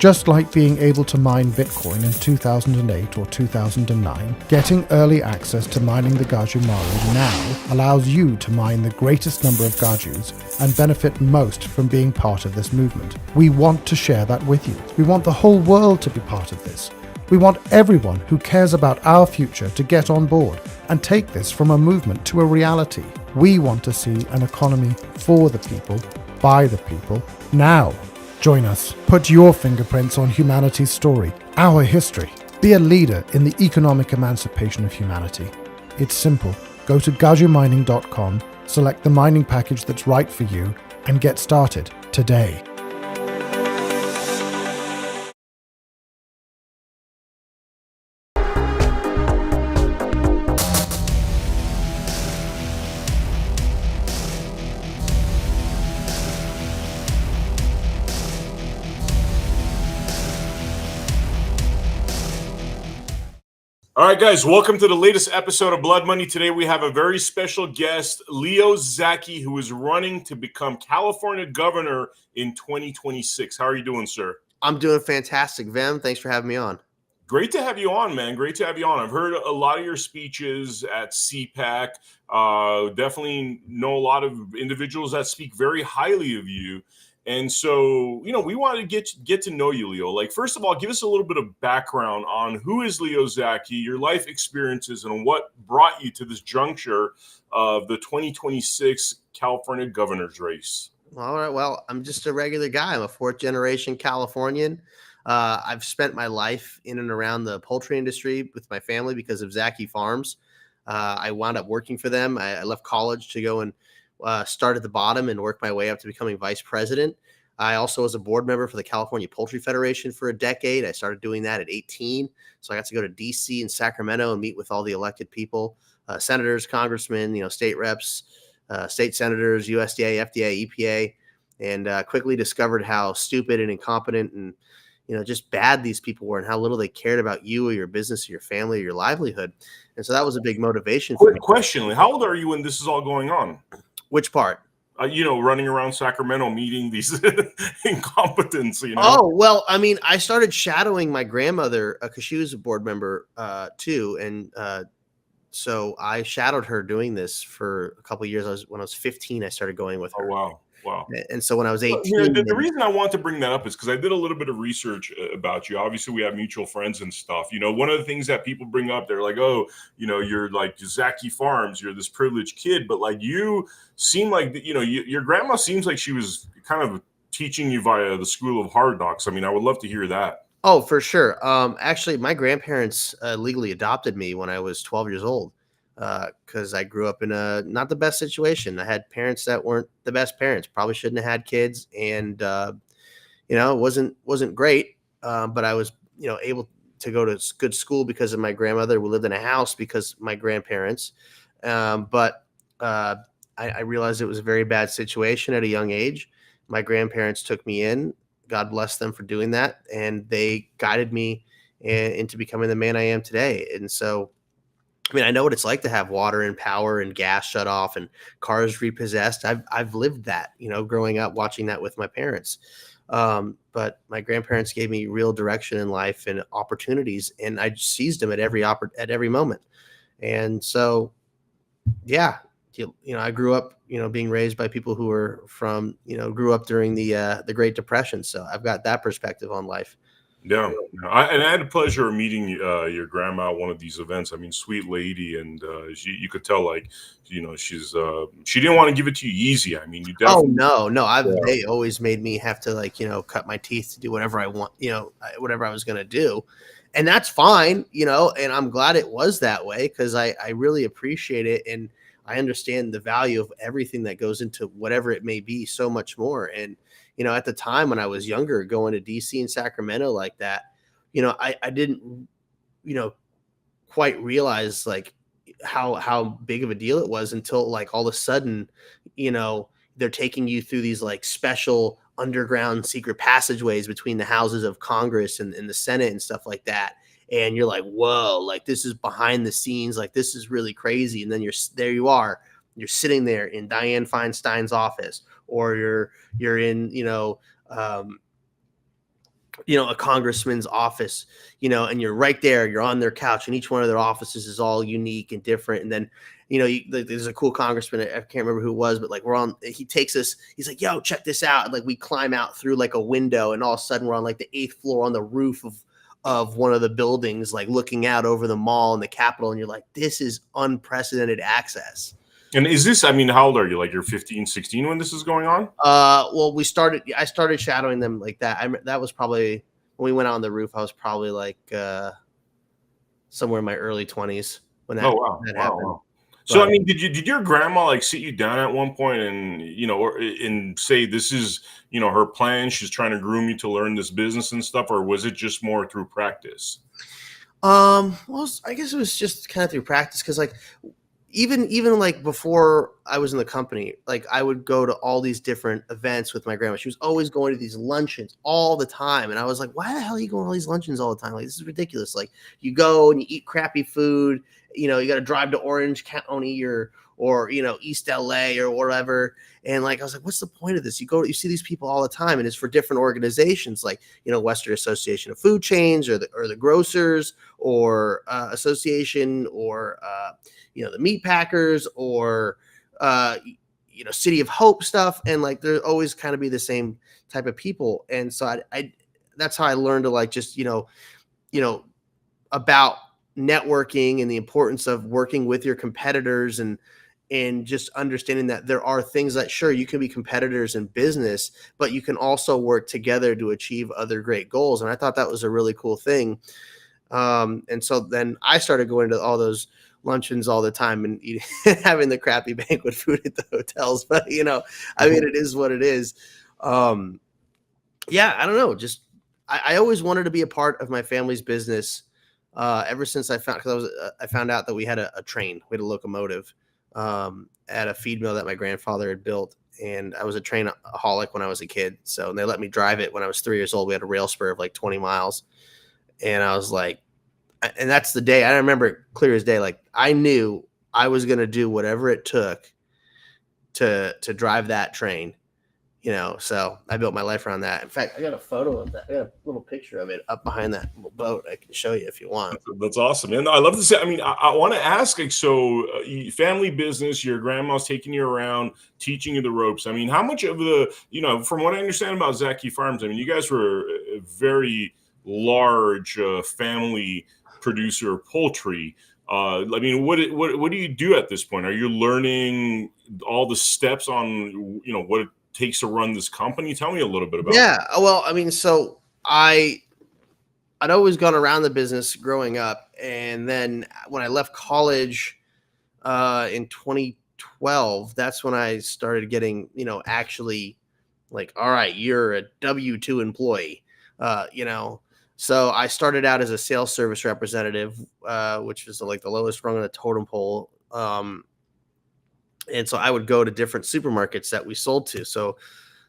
Just like being able to mine Bitcoin in 2008 or 2009, getting early access to mining the Gaju Maru now allows you to mine the greatest number of Gajus and benefit most from being part of this movement. We want to share that with you. We want the whole world to be part of this. We want everyone who cares about our future to get on board and take this from a movement to a reality. We want to see an economy for the people, by the people, now. Join us. Put your fingerprints on humanity's story, our history. Be a leader in the economic emancipation of humanity. It's simple. Go to gajumining.com, select the mining package that's right for you, and get started today. All right, guys, welcome to the latest episode of Blood Money. Today we have a very special guest, Leo Zacky, who is running to become California governor in 2026. How are you doing, sir? I'm doing fantastic, Vem. Thanks for having me on. Great to have you on, man. Great to have you on. I've heard a lot of your speeches at CPAC. Definitely know a lot of individuals that speak very highly of you. And so, we want to get to know you, Leo. Like, first of all, give us a little bit of background on who is Leo Zacky, your life experiences, and what brought you to this juncture of the 2026 California governor's race. All right. Well, I'm just a regular guy. I'm a fourth-generation Californian. I've spent my life in and around the poultry industry with my family because of Zacky Farms. I wound up working for them. I left college to go and start at the bottom and work my way up to becoming vice president. I also was a board member for the California Poultry Federation for a decade. I started doing that at 18. So I got to go to DC and Sacramento and meet with all the elected people, senators, congressmen, state reps, state senators, USDA, FDA, EPA, and quickly discovered how stupid and incompetent and just bad these people were and how little they cared about you or your business or your family or your livelihood. And so that was a big motivation for me. Quick question. How old are you when this is all going on? Which part? Running around Sacramento, meeting these incompetents, Oh, well, I mean, I started shadowing my grandmother because she was a board member too. And so I shadowed her doing this for a couple of years. When I was 15, I started going with her. Oh, wow. And so when I was 18, the reason I want to bring that up is because I did a little bit of research about you. Obviously, we have mutual friends and stuff. One of the things that people bring up, they're like, "Oh, you're like Zacky Farms. You're this privileged kid," but like you seem like your grandma seems like she was kind of teaching you via the school of hard knocks. I mean, I would love to hear that. Oh, for sure. Actually, my grandparents legally adopted me when I was 12 years old. Because I grew up in not the best situation. I had parents that weren't the best parents. Probably shouldn't have had kids, and it wasn't great. But I was able to go to good school because of my grandmother. We lived in a house because of my grandparents. But I realized it was a very bad situation at a young age. My grandparents took me in. God bless them for doing that, and they guided me into becoming the man I am today. And so, I mean, I know what it's like to have water and power and gas shut off and cars repossessed. I've lived that, growing up watching that with my parents. But my grandparents gave me real direction in life and opportunities, and I seized them at every moment. And so, yeah, I grew up, being raised by people who were grew up during the Great Depression. So I've got that perspective on life. Yeah. I had the pleasure of meeting your grandma at one of these events. I mean, sweet lady, and you could tell, like, she's she didn't want to give it to you easy. I mean, you definitely. Oh no, they always made me have to cut my teeth to do whatever I want, whatever I was going to do, and that's fine, and I'm glad it was that way because I really appreciate it and I understand the value of everything that goes into whatever it may be so much more. And at the time when I was younger, going to DC and Sacramento like that, I didn't, quite realize like how big of a deal it was until like all of a sudden, they're taking you through these like special underground secret passageways between the houses of Congress and the Senate and stuff like that. And you're like, whoa, like this is behind the scenes. Like this is really crazy. And then you're sitting there in Dianne Feinstein's office, or you're in, a congressman's office, and you're right there, you're on their couch, and each one of their offices is all unique and different. And then, there's a cool congressman, I can't remember who it was, but like he takes us, he's like, yo, check this out. And like we climb out through like a window, and all of a sudden we're on like the 8th floor on the roof of one of the buildings, like looking out over the mall and the Capitol. And you're like, this is unprecedented access. And is this, I mean, how old are you? Like you're 15, 16 when this is going on? Well, I started shadowing them like that. That was probably when we went on the roof. I was probably like somewhere in my early 20s when that happened. Wow. So, I mean, did your grandma like sit you down at one point and, and say, this is, her plan, she's trying to groom you to learn this business and stuff, or was it just more through practice? Well, I guess it was just kind of through practice. Cause like, even like before I was in the company, like I would go to all these different events with my grandma. She was always going to these luncheons all the time. And I was like, why the hell are you going to all these luncheons all the time? Like, this is ridiculous. Like you go and you eat crappy food, you got to drive to Orange County or East LA or whatever. And like, I was like, what's the point of this? You see these people all the time, and it's for different organizations, like, Western Association of Food Chains or the grocers or association or, the meat packers or, City of Hope stuff. And like, there always kind of be the same type of people. And so I that's how I learned to like, just, about networking and the importance of working with your competitors and just understanding that there are things that, sure, you can be competitors in business, but you can also work together to achieve other great goals. And I thought that was a really cool thing. And so then I started going to all those luncheons all the time and having the crappy banquet food at the hotels. But, I mean, it is what it is. Yeah, I don't know. Just, I always wanted to be a part of my family's business. Ever since I found out that we had a train, we had a locomotive at a feed mill that my grandfather had built. And I was a trainaholic when I was a kid. So they let me drive it when I was 3 years old. We had a rail spur of like 20 miles. And I was like, and that's the day I remember it clear as day. Like I knew I was going to do whatever it took to drive that train, so I built my life around that. In fact, I got a photo of that. I got a little picture of it up behind that little boat. I can show you if you want. That's awesome. And I love to say, I mean, I want to ask, like, so family business, your grandma's taking you around, teaching you the ropes. I mean, how much of the, from what I understand about Zacky Farms, I mean, you guys were a very large family producer of poultry. I mean, what do you do at this point? Are you learning all the steps on, what it takes to run this company? Tell me a little bit about it. Yeah. Well, I mean, so I'd always gone around the business growing up. And then when I left college in 2012, that's when I started getting, actually like, all right, you're a W-2 employee, So I started out as a sales service representative, which is like the lowest rung on the totem pole. And so I would go to different supermarkets that we sold to. So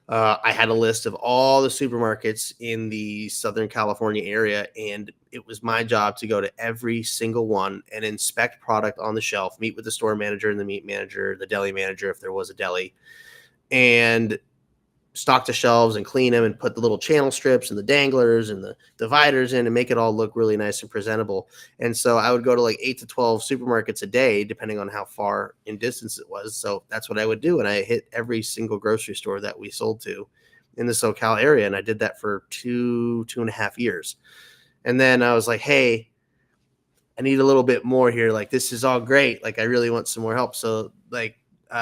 I had a list of all the supermarkets in the Southern California area, and it was my job to go to every single one and inspect product on the shelf, meet with the store manager and the meat manager, the deli manager, if there was a deli, and stock the shelves and clean them and put the little channel strips and the danglers and the dividers in and make it all look really nice and presentable. And so I would go to like 8 to 12 supermarkets a day, depending on how far in distance it was. So that's what I would do. And I hit every single grocery store that we sold to in the SoCal area. And I did that for 2.5 years. And then I was like, hey, I need a little bit more here. Like, this is all great. Like, I really want some more help. So like,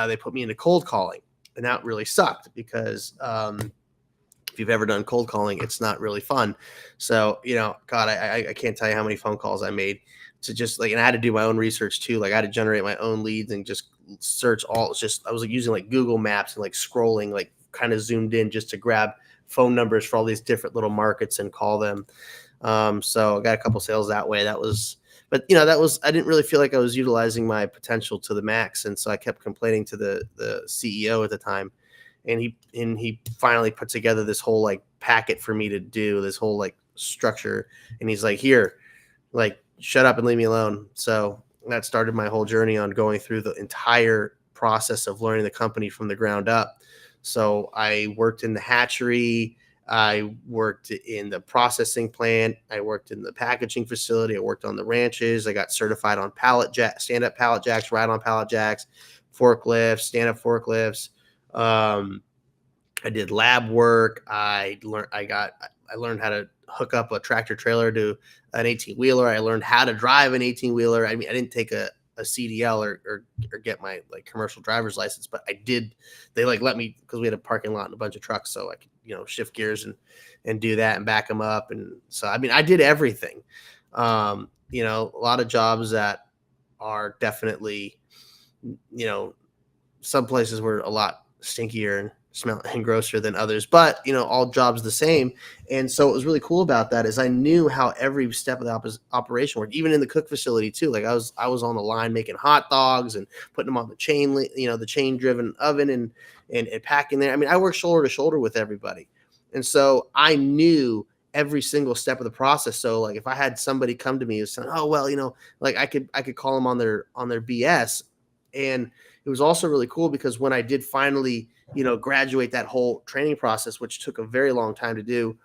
they put me into cold calling. And that really sucked because if you've ever done cold calling, it's not really fun. So, God, I can't tell you how many phone calls I made to just like, and I had to do my own research too. Like I had to generate my own leads and just search I was like using like Google Maps and like scrolling, like kind of zoomed in just to grab phone numbers for all these different little markets and call them. So I got a couple sales that way. But I didn't really feel like I was utilizing my potential to the max. And so I kept complaining to the CEO at the time. And he finally put together this whole like packet for me to do, this whole like structure. And he's like, here, like, shut up and leave me alone. So that started my whole journey on going through the entire process of learning the company from the ground up. So I worked in the hatchery. I worked in the processing plant. I worked in the packaging facility. I worked on the ranches. I got certified on stand-up pallet jacks, ride on pallet jacks, forklifts, stand-up forklifts. I did lab work. I learned how to hook up a tractor trailer to an 18-wheeler. I learned how to drive an 18-wheeler. I mean, I didn't take a CDL or get my like commercial driver's license, but I did. They like let me, because we had a parking lot and a bunch of trucks, so I could, shift gears and do that and back them up. And so, I mean, I did everything. A lot of jobs that are definitely, some places were a lot stinkier and smell and grosser than others, but all jobs the same. And so what was really cool about that is I knew how every step of the operation worked, even in the cook facility too. Like I was on the line making hot dogs and putting them on the the chain driven oven and packing there. I mean, I worked shoulder to shoulder with everybody. And so I knew every single step of the process. So like if I had somebody come to me and say, oh, well, like I could call them on their BS. And it was also really cool because when I did finally, graduate that whole training process, which took a very long time to do.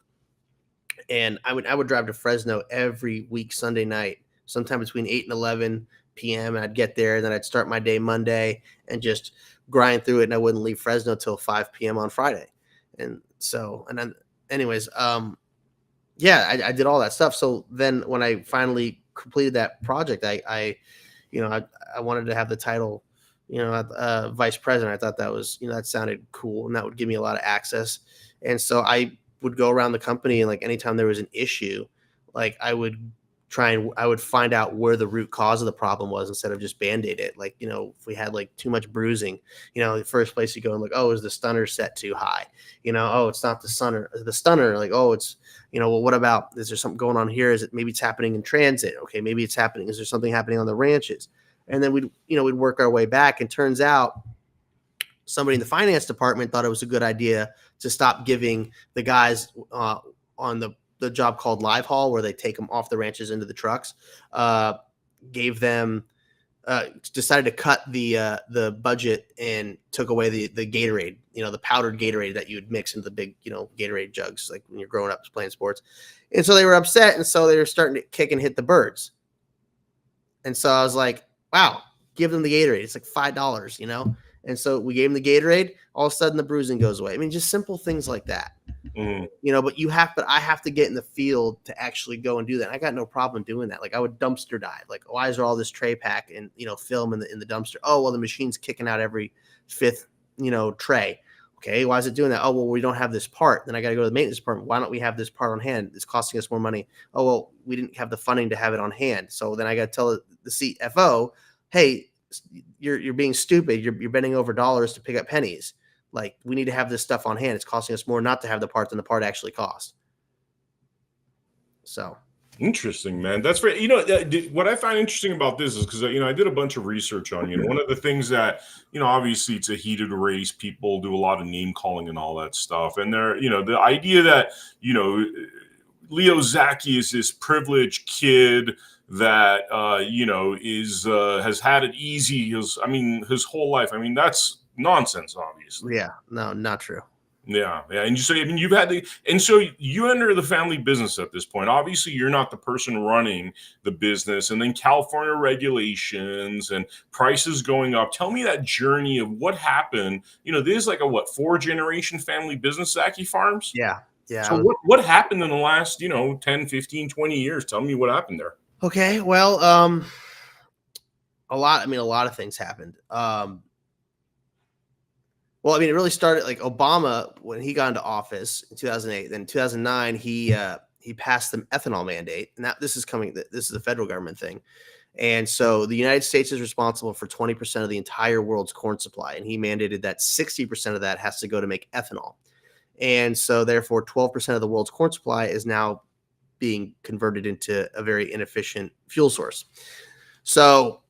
And I would drive to Fresno every week, Sunday night, sometime between 8 and 11 p.m. And I'd get there and then I'd start my day Monday and just grind through it. And I wouldn't leave Fresno till 5 p.m. on Friday. And so, and then anyways, I did all that stuff. So then when I finally completed that project, I wanted to have the title, vice president. I thought that was, that sounded cool and that would give me a lot of access. And so I would go around the company and like anytime there was an issue, like I would find out where the root cause of the problem was instead of just Band-Aid it. Like, if we had like too much bruising, the first place you go and look, oh, is the stunner set too high? Oh, it's not the stunner. Like, oh, it's, well, what about, is there something going on here? Is it, maybe it's happening in transit? Okay. Maybe it's happening. Is there something happening on the ranches? And then we'd work our way back. And turns out somebody in the finance department thought it was a good idea to stop giving the guys on the job called live haul, where they take them off the ranches into the trucks, decided to cut the budget and took away the Gatorade, the powdered Gatorade that you would mix into the big, Gatorade jugs, like when you're growing up playing sports. And so they were upset. And so they were starting to kick and hit the birds. And so I was like, wow, give them the Gatorade. It's like $5, And so we gave them the Gatorade. All of a sudden the bruising goes away. I mean, just simple things like that. But I have to get in the field to actually go and do that. I got no problem doing that. Like I would dumpster dive. Like, why is there all this tray pack and, film in the dumpster? Oh, well, the machine's kicking out every fifth, tray. Okay. Why is it doing that? Oh, well, we don't have this part. Then I got to go to the maintenance department. Why don't we have this part on hand? It's costing us more money. Oh, well, we didn't have the funding to have it on hand. So then I got to tell the CFO, hey, you're being stupid. You're bending over dollars to pick up pennies. Like, we need to have this stuff on hand. It's costing us more not to have the part than the part actually costs. So interesting, man. That's very, what I find interesting about this is because, I did a bunch of research on you. One of the things that, obviously it's a heated race. People do a lot of name calling and all that stuff. And they're, the idea that, Leo Zacky is this privileged kid that, has had it easy. His whole life. I mean, that's nonsense, obviously. Yeah, no, not true. Yeah. And so, you've had and so you enter the family business at this point. Obviously, you're not the person running the business, and then California regulations and prices going up. Tell me that journey of what happened. This is like a 4-generation family business, Zacky Farms? Yeah. Yeah. So what happened in the last, 10, 15, 20 years? Tell me what happened there. Okay. Well, a lot of things happened. Well, it really started like Obama when he got into office in 2008. Then in 2009, he passed the ethanol mandate. And this is a federal government thing. And so the United States is responsible for 20% of the entire world's corn supply. And he mandated that 60% of that has to go to make ethanol. And so therefore 12% of the world's corn supply is now being converted into a very inefficient fuel source. So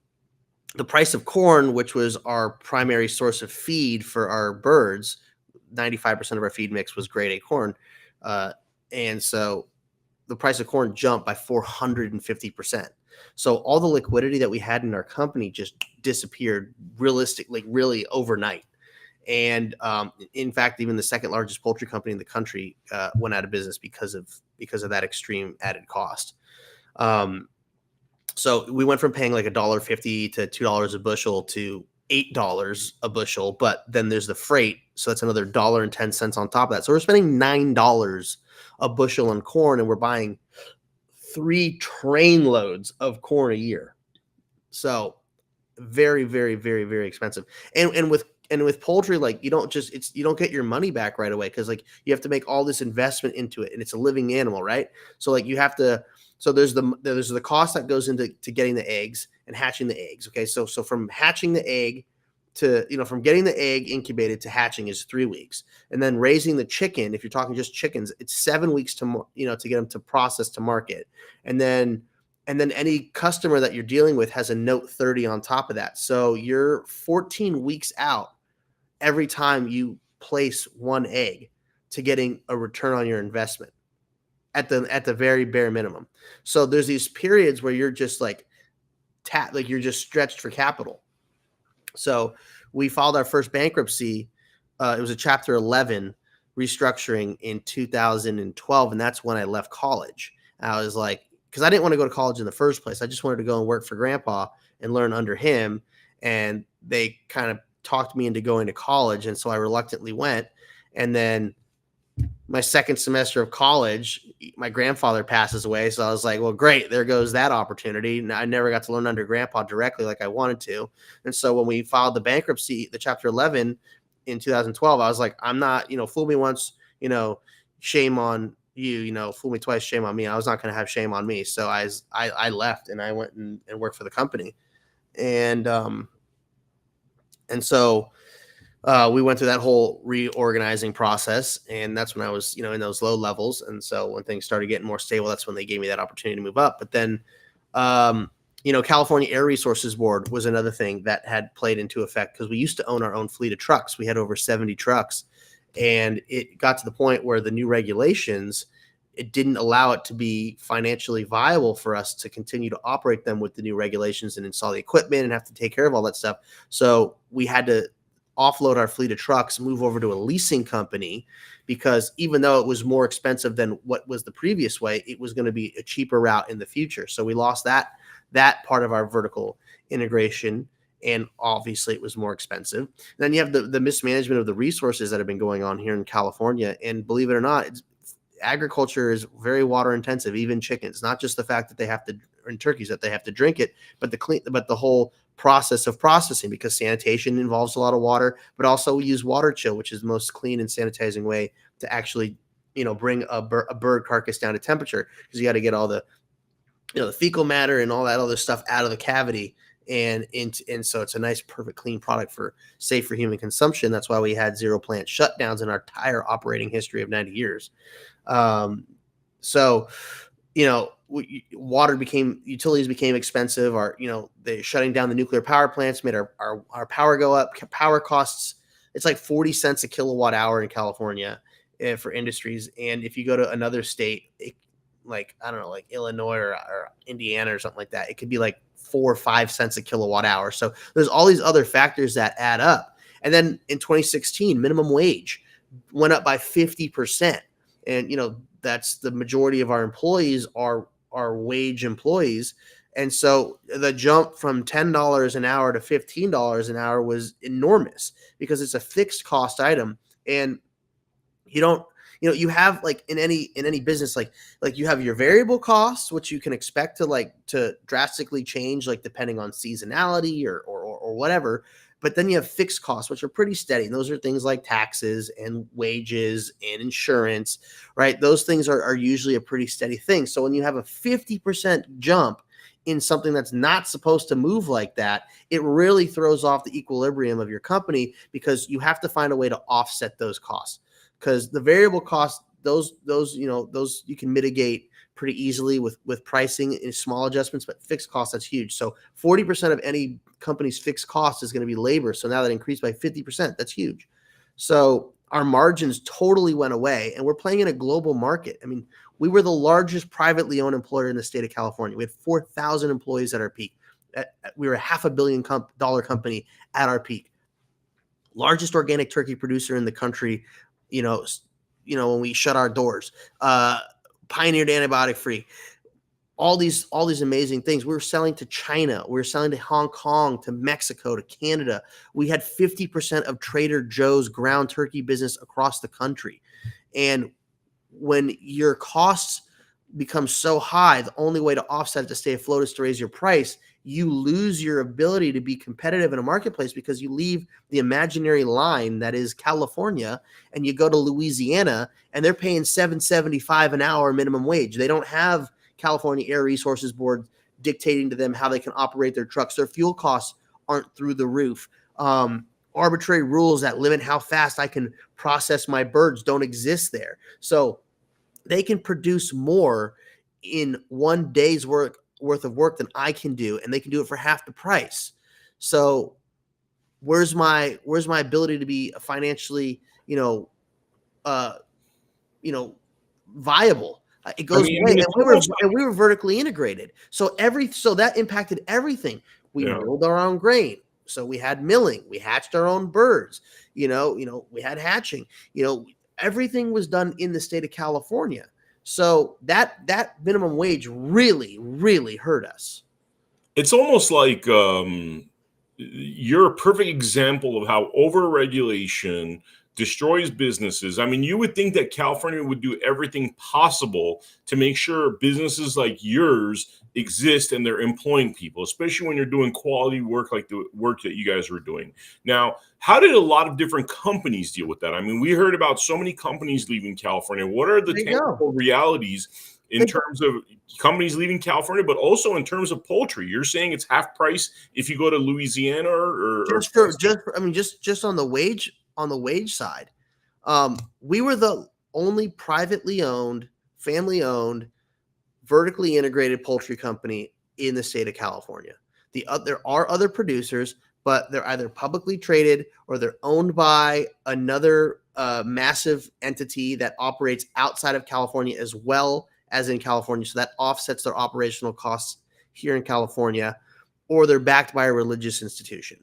the price of corn, which was our primary source of feed for our birds, 95% of our feed mix was grade A corn. And so the price of corn jumped by 450%. So all the liquidity that we had in our company just disappeared really overnight. And in fact, even the second largest poultry company in the country went out of business because of that extreme added cost. So we went from paying like $1.50 to $2 a bushel to $8 a bushel, but then there's the freight, so that's another $1.10 on top of that. So we're spending $9 a bushel on corn, and we're buying 3 train loads of corn a year. So very, very, very, very expensive. And with poultry, like you don't get your money back right away, because like you have to make all this investment into it, and it's a living animal, right? So like you have to. So there's the cost that goes into getting the eggs and hatching the eggs. Okay, so from hatching the egg to, from getting the egg incubated to hatching is 3 weeks, and then raising the chicken, if you're talking just chickens, it's 7 weeks to get them to process to market, and then any customer that you're dealing with has a note 30 on top of that. So you're 14 weeks out every time you place one egg to getting a return on your investment at the very bare minimum. So there's these periods where you're just like you're just stretched for capital. So we filed our first bankruptcy. It was a Chapter 11 restructuring in 2012, and that's when I left college. I was like, because I didn't want to go to college in the first place. I just wanted to go and work for Grandpa and learn under him. And they kind of talked me into going to college, and so I reluctantly went. And then my second semester of college, my grandfather passes away. So I was like, well, great. There goes that opportunity. And I never got to learn under Grandpa directly like I wanted to. And so when we filed the bankruptcy, the Chapter 11 in 2012, I was like, I'm not, fool me once, shame on you, fool me twice, shame on me. I was not going to have shame on me. So I left, and I went and worked for the company. And so we went through that whole reorganizing process, and that's when I was, in those low levels. And so when things started getting more stable, that's when they gave me that opportunity to move up. But then, California Air Resources Board was another thing that had played into effect, because we used to own our own fleet of trucks. We had over 70 trucks, and it got to the point where the new regulations, it didn't allow it to be financially viable for us to continue to operate them with the new regulations and install the equipment and have to take care of all that stuff. So we had to offload our fleet of trucks, move over to a leasing company, because even though it was more expensive than what was the previous way, it was going to be a cheaper route in the future. So we lost that part of our vertical integration, and obviously it was more expensive. And then you have the mismanagement of the resources that have been going on here in California. And believe it or not, agriculture is very water intensive, even chickens. Not just the fact that they have to, and turkeys, that they have to drink it, but the whole process of processing, because sanitation involves a lot of water. But also we use water chill, which is the most clean and sanitizing way to actually bring a bird carcass down to temperature, because you got to get all the the fecal matter and all that other stuff out of the cavity, and so it's a nice, perfect, clean product safe for human consumption. That's why we had 0 plant shutdowns in our entire operating history of 90 years. So utilities became expensive. They shutting down the nuclear power plants made our power go up. Power costs, it's like 40 cents a kilowatt hour in California for industries. And if you go to another state, like Illinois or Indiana or something like that, it could be like 4 or 5 cents a kilowatt hour. So there's all these other factors that add up. And then in 2016, minimum wage went up by 50%. And, that's the majority of our employees are wage employees. And so the jump from $10 an hour to $15 an hour was enormous, because it's a fixed cost item. And you have, like in any business, like you have your variable costs, which you can expect to drastically change, like depending on seasonality or whatever. But then you have fixed costs, which are pretty steady. And those are things like taxes and wages and insurance, right? Those things are usually a pretty steady thing. So when you have a 50% jump in something that's not supposed to move like that, it really throws off the equilibrium of your company, because you have to find a way to offset those costs. Because the variable costs, those you can mitigate pretty easily with pricing and small adjustments, but fixed costs, that's huge. So 40% of any company's fixed cost is going to be labor. So now that increased by 50%, that's huge. So our margins totally went away, and we're playing in a global market. I mean, we were the largest privately owned employer in the state of California. We had 4,000 employees at our peak. We were a $500 million company at our peak. largest organic turkey producer in the country, you know, when we shut our doors, pioneered antibiotic free, all these amazing things. We were selling to China, we were selling to Hong Kong, to Mexico, to Canada. We had 50% of Trader Joe's ground turkey business across the country. And when your costs become so high, the only way to offset it to stay afloat is to raise your price. You lose your ability to be competitive in a marketplace because you leave the imaginary line that is California and you go to Louisiana and they're paying $7.75 an hour minimum wage. They don't have California Air Resources Board dictating to them how they can operate their trucks. Their fuel costs aren't through the roof. Arbitrary rules that limit how fast I can process my birds don't exist there. So they can produce more in one day's worth of work than I can do, and they can do it for half the price. So where's my ability to be financially, viable? It goes away. And we were vertically integrated. So that impacted everything. We milled our own grain. So we had milling, we hatched our own birds, we had hatching, everything was done in the state of California. So that minimum wage really, really hurt us. It's almost like you're a perfect example of how overregulation destroys businesses. I mean, you would think that California would do everything possible to make sure businesses like yours exist and they're employing people, especially when you're doing quality work like the work that you guys were doing. Now, how did a lot of different companies deal with that? I mean, we heard about so many companies leaving California. What are the tangible realities in terms of companies leaving California, but also in terms of poultry? You're saying it's half price if you go to Louisiana just on the wage side. We were the only privately owned, family owned, vertically integrated poultry company in the state of California. There are other producers, but they're either publicly traded or they're owned by another massive entity that operates outside of California as well as in California. So that offsets their operational costs here in California, or they're backed by a religious institution.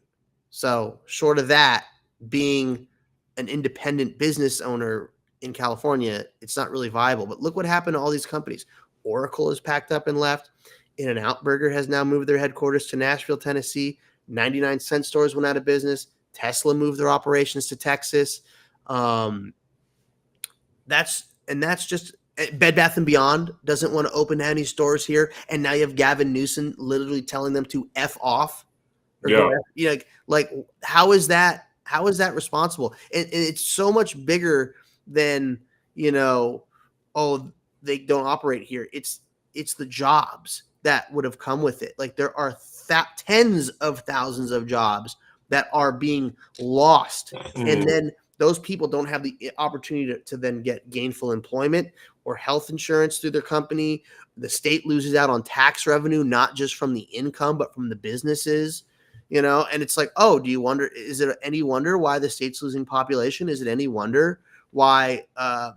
So short of that, being an independent business owner in California, it's not really viable. But look what happened to all these companies. Oracle has packed up and left. In-N-Out Burger has now moved their headquarters to Nashville, Tennessee. 99-cent stores went out of business. Tesla moved their operations to Texas. That's just Bed Bath & Beyond doesn't want to open any stores here. And now you have Gavin Newsom literally telling them to F off. Like how is that responsible? And it's so much bigger than, they don't operate here. It's the jobs that would have come with it. Like there are tens of thousands of jobs that are being lost. And then those people don't have the opportunity to then get gainful employment or health insurance through their company. The state loses out on tax revenue, not just from the income, but from the businesses, and it's like, oh, is it any wonder why the state's losing population? Is it any wonder why the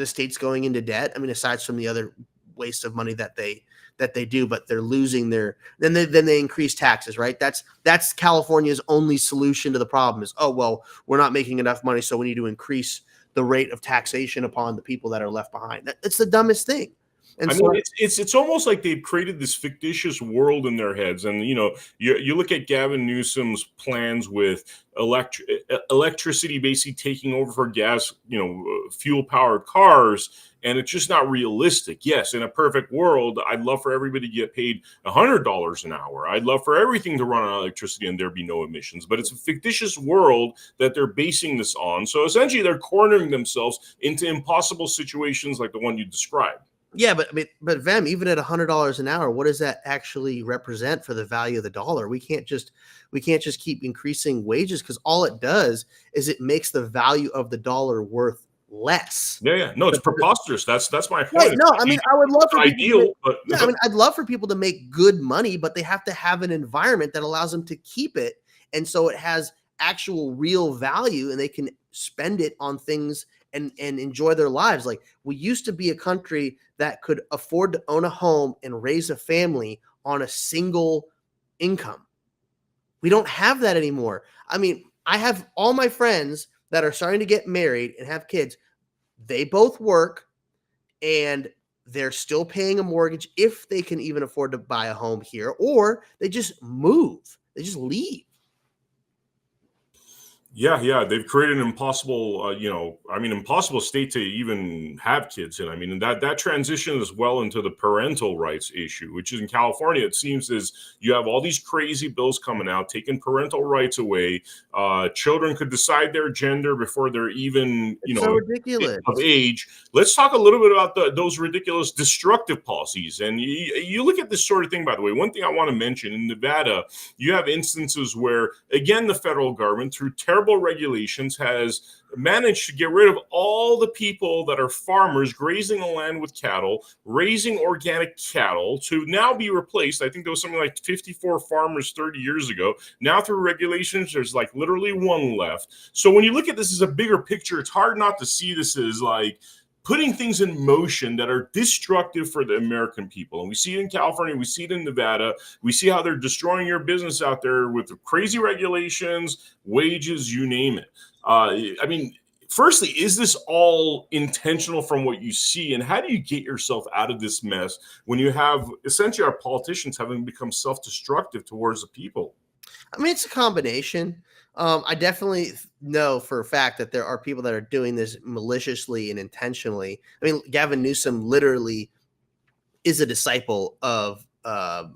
state's going into debt? I mean, aside from the other waste of money that they do, but they're losing then they increase taxes, right? That's California's only solution to the problem is, oh, well, we're not making enough money, so we need to increase the rate of taxation upon the people that are left behind. It's the dumbest thing. And it's almost like they've created this fictitious world in their heads. And, you look at Gavin Newsom's plans with electricity basically taking over for gas, fuel powered cars. And it's just not realistic. Yes, in a perfect world, I'd love for everybody to get paid $100 an hour. I'd love for everything to run on electricity and there be no emissions. But it's a fictitious world that they're basing this on. So essentially, they're cornering themselves into impossible situations like the one you described. Yeah, but Vem, even at $100 an hour, what does that actually represent for the value of the dollar? We can't just keep increasing wages, because all it does is it makes the value of the dollar worth less. Yeah. No, it's preposterous. That's my point. Right. No, I mean, I would love for I'd love for people to make good money, but they have to have an environment that allows them to keep it, and so it has actual real value, and they can spend it on things and enjoy their lives. Like, we used to be a country that could afford to own a home and raise a family on a single income. We don't have that anymore. I mean, I have all my friends that are starting to get married and have kids. They both work and they're still paying a mortgage if they can even afford to buy a home here, or they just move. They just leave. Yeah, they've created an impossible, impossible state to even have kids in. I mean, and that transition as well into the parental rights issue, which is in California, it seems is you have all these crazy bills coming out, taking parental rights away. Children could decide their gender before they're even, It's so ridiculous. of age. Let's talk a little bit about those ridiculous destructive policies. And you look at this sort of thing, by the way. One thing I want to mention in Nevada, you have instances where, again, the federal government, through terrible regulations, has managed to get rid of all the people that are farmers grazing the land with cattle, raising organic cattle, to now be replaced. I think there was something like 54 farmers 30 years ago. Now, through regulations, there's like literally one left. So when you look at this as a bigger picture, it's hard not to see this as like putting things in motion that are destructive for the American people. And we see it in California, we see it in Nevada, we see how they're destroying your business out there with the crazy regulations, wages, you name it. I mean, firstly, is this all intentional from what you see? And how do you get yourself out of this mess when you have essentially our politicians having become self-destructive towards the people? I mean, it's a combination. I definitely know for a fact that there are people that are doing this maliciously and intentionally. I mean, Gavin Newsom literally is a disciple of the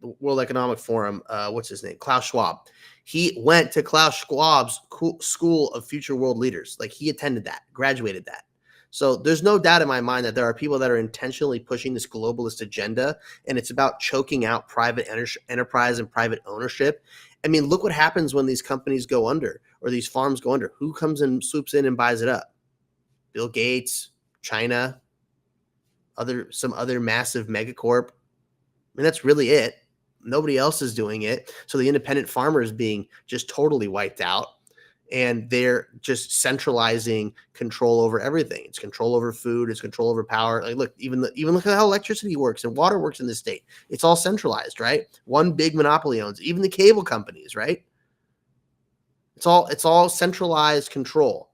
World Economic Forum. What's his name? Klaus Schwab. He went to Klaus Schwab's School of Future World Leaders. Like, he attended that, graduated that. So there's no doubt in my mind that there are people that are intentionally pushing this globalist agenda, and it's about choking out private enterprise and private ownership. I mean, look what happens when these companies go under or these farms go under. Who comes and swoops in and buys it up? Bill Gates, China, some other massive megacorp. I mean, that's really it. Nobody else is doing it. So the independent farmer is being just totally wiped out. And they're just centralizing control over everything. It's control over food. It's control over power. Like, look, even look at how electricity works and water works in this state. It's all centralized, right? One big monopoly owns even the cable companies, right? It's all centralized control.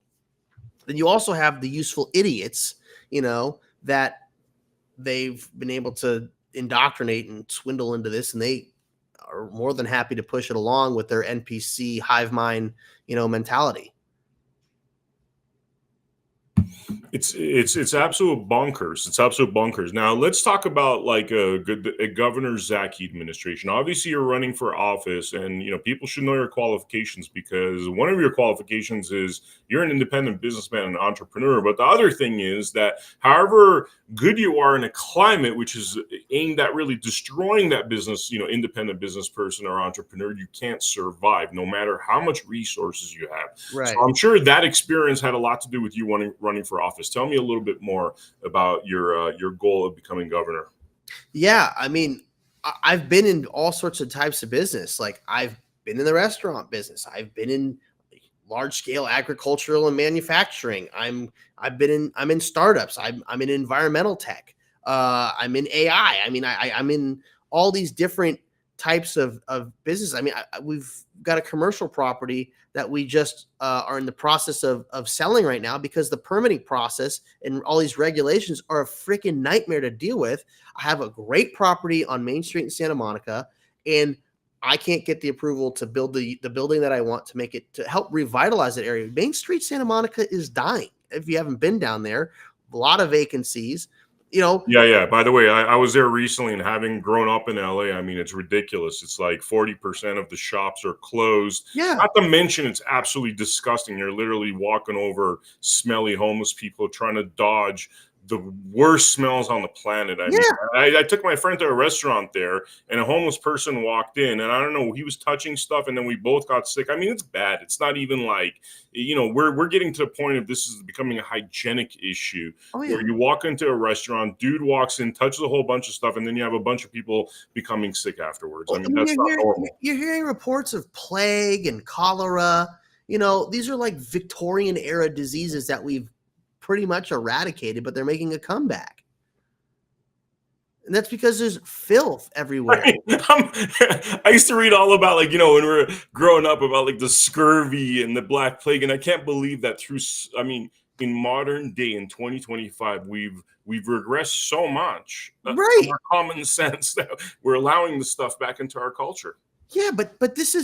Then you also have the useful idiots, that they've been able to indoctrinate and swindle into this, and they are more than happy to push it along with their NPC hive mind, mentality. It's absolute bonkers. It's absolute bonkers. Now let's talk about like a Governor Zacky administration. Obviously, you're running for office, and people should know your qualifications, because one of your qualifications is you're an independent businessman and entrepreneur. But the other thing is that however good you are in a climate which is aimed at really destroying that business, independent business person or entrepreneur, you can't survive no matter how much resources you have. Right. So I'm sure that experience had a lot to do with you running for office. Tell me a little bit more about your goal of becoming governor. Yeah, I mean, I've been in all sorts of types of business. Like, I've been in the restaurant business. I've been in large scale agricultural and manufacturing. I'm in startups. I'm in environmental tech. I'm in AI. I mean, I'm in all these different types of business. I mean, we've got a commercial property that we just are in the process of selling right now, because the permitting process and all these regulations are a freaking nightmare to deal with. I have a great property on Main Street in Santa Monica, and I can't get the approval to build the building that I want to help revitalize that area. Main Street, Santa Monica is dying. If you haven't been down there, a lot of vacancies. Yeah. By the way, I was there recently, and having grown up in LA, I mean, it's ridiculous. It's like 40% of the shops are closed. Yeah. Not to mention, it's absolutely disgusting. You're literally walking over smelly homeless people trying to dodge the worst smells on the planet. I mean, I took my friend to a restaurant there, and a homeless person walked in, and I don't know, he was touching stuff, and then we both got sick. I mean, it's bad. It's not even like, we're getting to the point of this is becoming a hygienic issue. Where you walk into a restaurant, dude walks in, touches a whole bunch of stuff, and then you have a bunch of people becoming sick afterwards. I mean, that's not normal. You're hearing reports of plague and cholera. These are like Victorian era diseases that we've pretty much eradicated, but they're making a comeback. And that's because there's filth everywhere. I used to read all about, like, when we were growing up, about like the scurvy and the Black Plague, and I can't believe that in modern day, in 2025, we've regressed so much Right. from our common sense that we're allowing the stuff back into our culture. Yeah, but this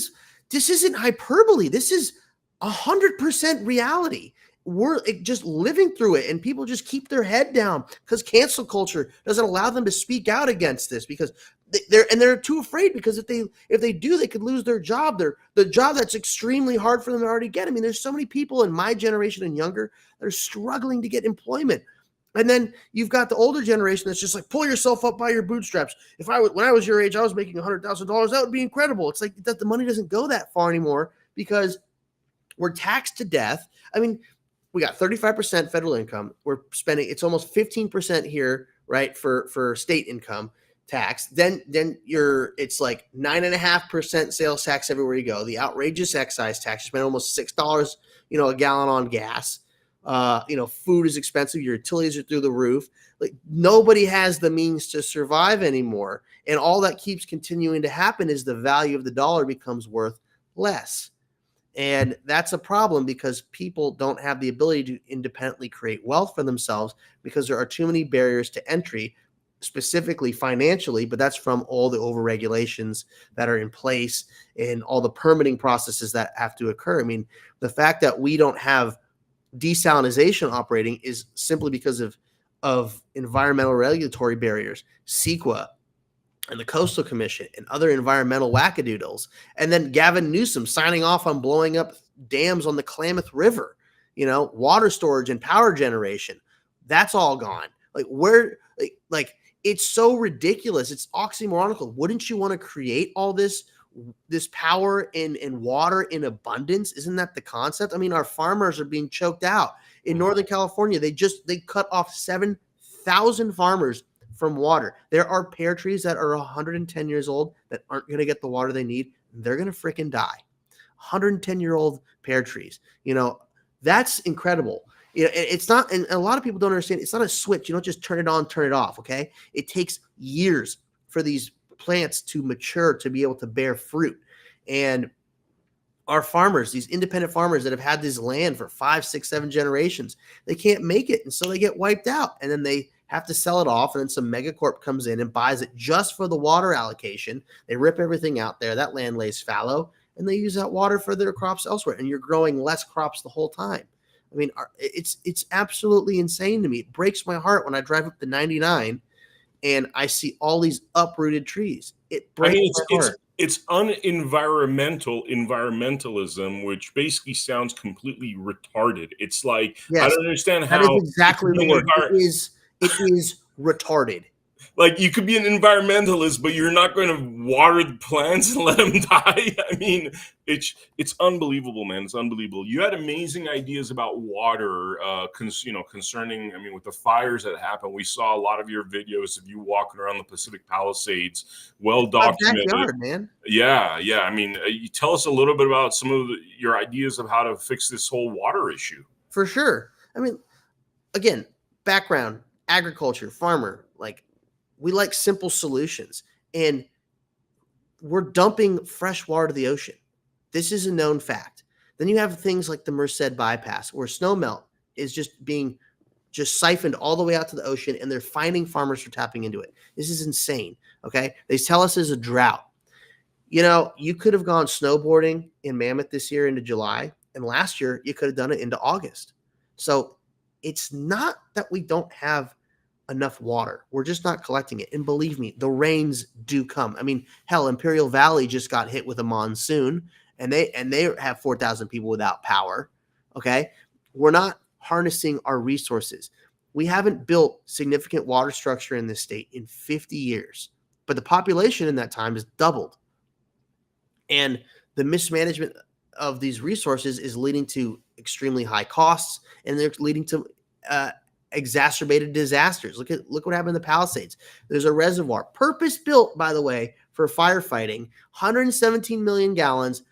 isn't hyperbole. This is 100% reality. We're just living through it, and people just keep their head down because cancel culture doesn't allow them to speak out against this, because they're too afraid, because if they do, they could lose their job. The job that's extremely hard for them to already get. I mean, there's so many people in my generation and younger that are struggling to get employment. And then you've got the older generation that's just like, pull yourself up by your bootstraps. When I was your age, I was making $100,000. That would be incredible. It's like that the money doesn't go that far anymore because we're taxed to death. I mean, we got 35% federal income. We're spending, it's almost 15% here, right, for state income tax. Then it's like 9.5% sales tax everywhere you go. The outrageous excise tax. You spend almost $6, a gallon on gas. Food is expensive. Your utilities are through the roof. Like, nobody has the means to survive anymore. And all that keeps continuing to happen is the value of the dollar becomes worth less. And that's a problem, because people don't have the ability to independently create wealth for themselves because there are too many barriers to entry, specifically financially, but that's from all the overregulations that are in place and all the permitting processes that have to occur. I mean, the fact that we don't have desalinization operating is simply because of environmental regulatory barriers, CEQA and the Coastal Commission and other environmental wackadoodles. And then Gavin Newsom signing off on blowing up dams on the Klamath River, water storage and power generation. That's all gone. Like it's so ridiculous. It's oxymoronical. Wouldn't you want to create all this power and water in abundance? Isn't that the concept? I mean, our farmers are being choked out. In Northern California, they cut off 7,000 farmers from water. There are pear trees that are 110 years old that aren't going to get the water they need. They're going to freaking die. 110-year-old pear trees. That's incredible. It's not, and a lot of people don't understand, it's not a switch. You don't just turn it on, turn it off, okay? It takes years for these plants to mature to be able to bear fruit. And our farmers, these independent farmers that have had this land for 5, 6, 7 generations, they can't make it, and so they get wiped out, and then they have to sell it off, and then some megacorp comes in and buys it just for the water allocation. They rip everything out there. That land lays fallow, and they use that water for their crops elsewhere, and you're growing less crops the whole time. I mean, it's absolutely insane to me. It breaks my heart when I drive up the 99 and I see all these uprooted trees. It breaks my heart. It's environmentalism, which basically sounds completely retarded. It's like, yes, I don't understand how. That is exactly the word. It is retarded. Like, you could be an environmentalist, but you're not going to water the plants and let them die. I mean, it's unbelievable, man. It's unbelievable. You had amazing ideas about water, concerning, with the fires that happened. We saw a lot of your videos of you walking around the Pacific Palisades, well documented. Backyard, man. Yeah. I mean, you tell us a little bit about some of your ideas of how to fix this whole water issue. For sure. I mean, again, background, agriculture, farmer, we like simple solutions, and we're dumping fresh water to the ocean. This is a known fact. Then you have things like the Merced bypass, where snowmelt is just being siphoned all the way out to the ocean, and they're finding farmers for tapping into it. This is insane. Okay. They tell us there's a drought. You could have gone snowboarding in Mammoth this year into July, and last year you could have done it into August. So it's not that we don't have enough water. We're just not collecting it. And believe me, the rains do come. I mean, hell, Imperial Valley just got hit with a monsoon, and they have 4,000 people without power. Okay. We're not harnessing our resources. We haven't built significant water structure in this state in 50 years, but the population in that time has doubled. And the mismanagement of these resources is leading to extremely high costs, and they're leading to exacerbated disasters. Look what happened in the Palisades. There's a reservoir, purpose built, by the way, for firefighting, 117 million gallons,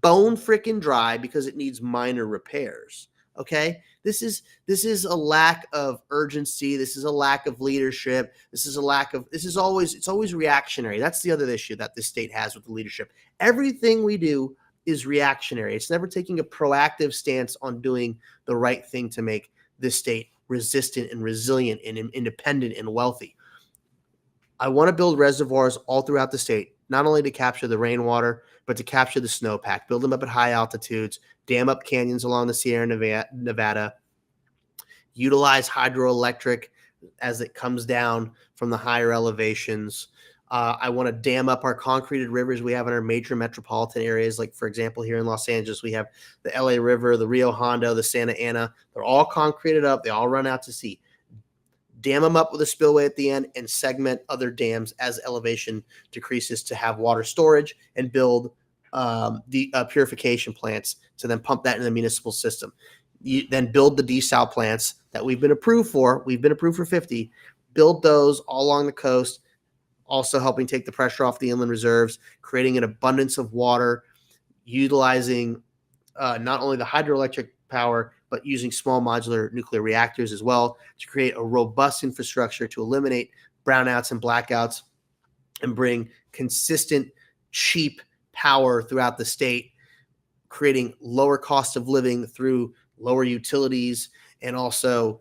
bone freaking dry because it needs minor repairs. Okay. This is a lack of urgency. This is a lack of leadership. It's always reactionary. That's the other issue that this state has with the leadership. Everything we do is reactionary. It's never taking a proactive stance on doing the right thing to make this state resistant and resilient and independent and wealthy. I want to build reservoirs all throughout the state, not only to capture the rainwater, but to capture the snowpack, build them up at high altitudes, dam up canyons along the Sierra Nevada, utilize hydroelectric as it comes down from the higher elevations. I want to dam up our concreted rivers we have in our major metropolitan areas. Like, for example, here in Los Angeles, we have the LA River, the Rio Hondo, the Santa Ana. They're all concreted up. They all run out to sea. Dam them up with a spillway at the end and segment other dams as elevation decreases to have water storage and build the purification plants to then pump that in the municipal system. You then build the desal plants that we've been approved for. We've been approved for 50. Build those all along the coast, also helping take the pressure off the inland reserves, creating an abundance of water, utilizing not only the hydroelectric power, but using small modular nuclear reactors as well to create a robust infrastructure to eliminate brownouts and blackouts and bring consistent, cheap power throughout the state, creating lower cost of living through lower utilities and also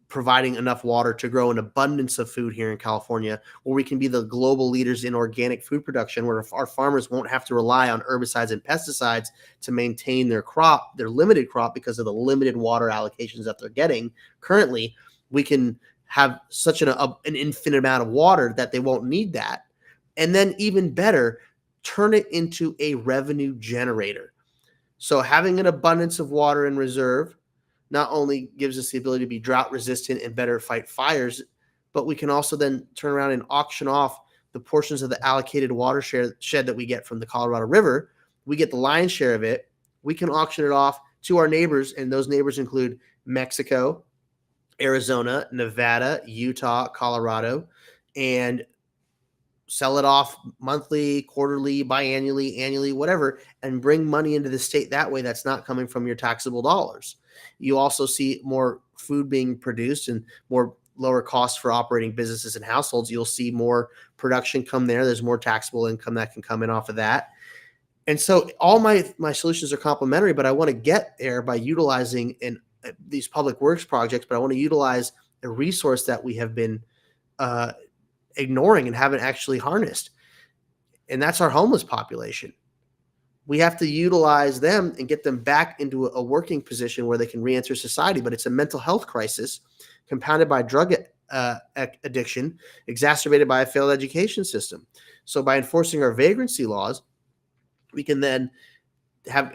providing enough water to grow an abundance of food here in California, where we can be the global leaders in organic food production, where our farmers won't have to rely on herbicides and pesticides to maintain their crop, their limited crop, because of the limited water allocations that they're getting. Currently, we can have such an infinite amount of water that they won't need that. And then even better, turn it into a revenue generator. So having an abundance of water in reserve not only gives us the ability to be drought resistant and better fight fires, but we can also then turn around and auction off the portions of the allocated watershed that we get from the Colorado River. We get the lion's share of it. We can auction it off to our neighbors, and those neighbors include Mexico, Arizona, Nevada, Utah, Colorado, and sell it off monthly, quarterly, biannually, annually, whatever, and bring money into the state that way that's not coming from your taxable dollars. You also see more food being produced and more lower costs for operating businesses and households. You'll see more production come there. There's more taxable income that can come in off of that. And so all my solutions are complementary, but I want to get there by utilizing these public works projects, but I want to utilize a resource that we have been ignoring and haven't actually harnessed. And that's our homeless population. We have to utilize them and get them back into a working position where they can re-enter society. But it's a mental health crisis compounded by drug addiction, exacerbated by a failed education system. So by enforcing our vagrancy laws, we can then have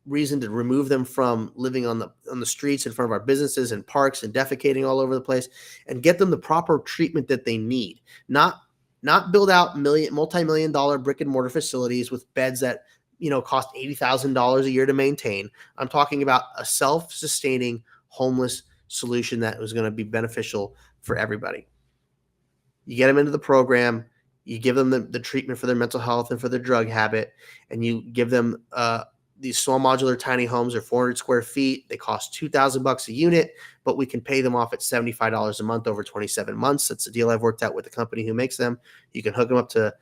reason to remove them from living on the streets in front of our businesses and parks and defecating all over the place, and get them the proper treatment that they need. Not build out multi-million dollar brick and mortar facilities with beds that cost $80,000 a year to maintain. I'm talking about a self-sustaining homeless solution that was going to be beneficial for everybody. You get them into the program, you give them the treatment for their mental health and for their drug habit, and you give them these small modular tiny homes are 400 square feet. They cost $2,000 a unit, but we can pay them off at $75 a month over 27 months. That's a deal I've worked out with the company who makes them. You can hook them up to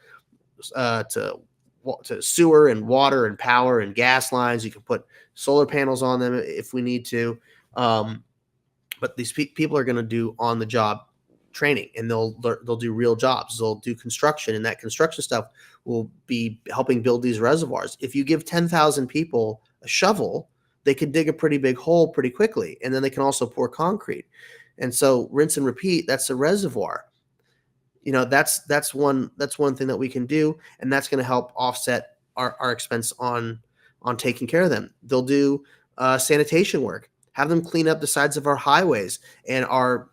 sewer and water and power and gas lines. You can put solar panels on them if we need to. But these people are going to do on the job training, and they'll do real jobs. They'll do construction, and that construction stuff will be helping build these reservoirs. If you give 10,000 people a shovel, they can dig a pretty big hole pretty quickly, and then they can also pour concrete. And so rinse and repeat, that's a reservoir. That's one thing that we can do, and that's going to help offset our expense on taking care of them. They'll do sanitation work, have them clean up the sides of our highways and our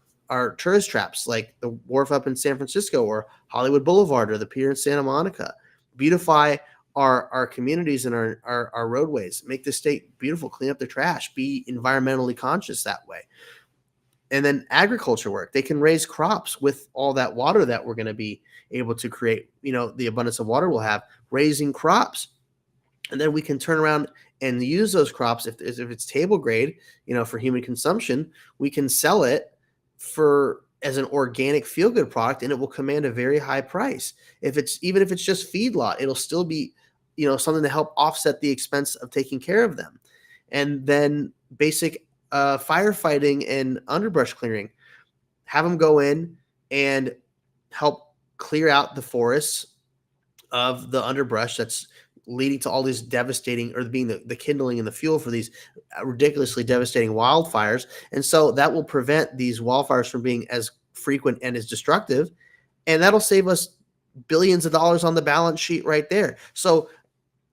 tourist traps, like the wharf up in San Francisco or Hollywood Boulevard or the pier in Santa Monica. Beautify our communities and our roadways, make the state beautiful, clean up the trash, be environmentally conscious that way. And then agriculture work, they can raise crops with all that water that we're going to be able to create, the abundance of water we'll have, raising crops. And then we can turn around and use those crops. If it's table grade, for human consumption, we can sell it as an organic feel good product, and it will command a very high price. Even if it's just feedlot, it'll still be, something to help offset the expense of taking care of them. And then basic firefighting and underbrush clearing, have them go in and help clear out the forests of the underbrush that's leading to all these devastating, or being the kindling and the fuel for these ridiculously devastating wildfires. And so that will prevent these wildfires from being as frequent and as destructive. And that'll save us billions of dollars on the balance sheet right there. So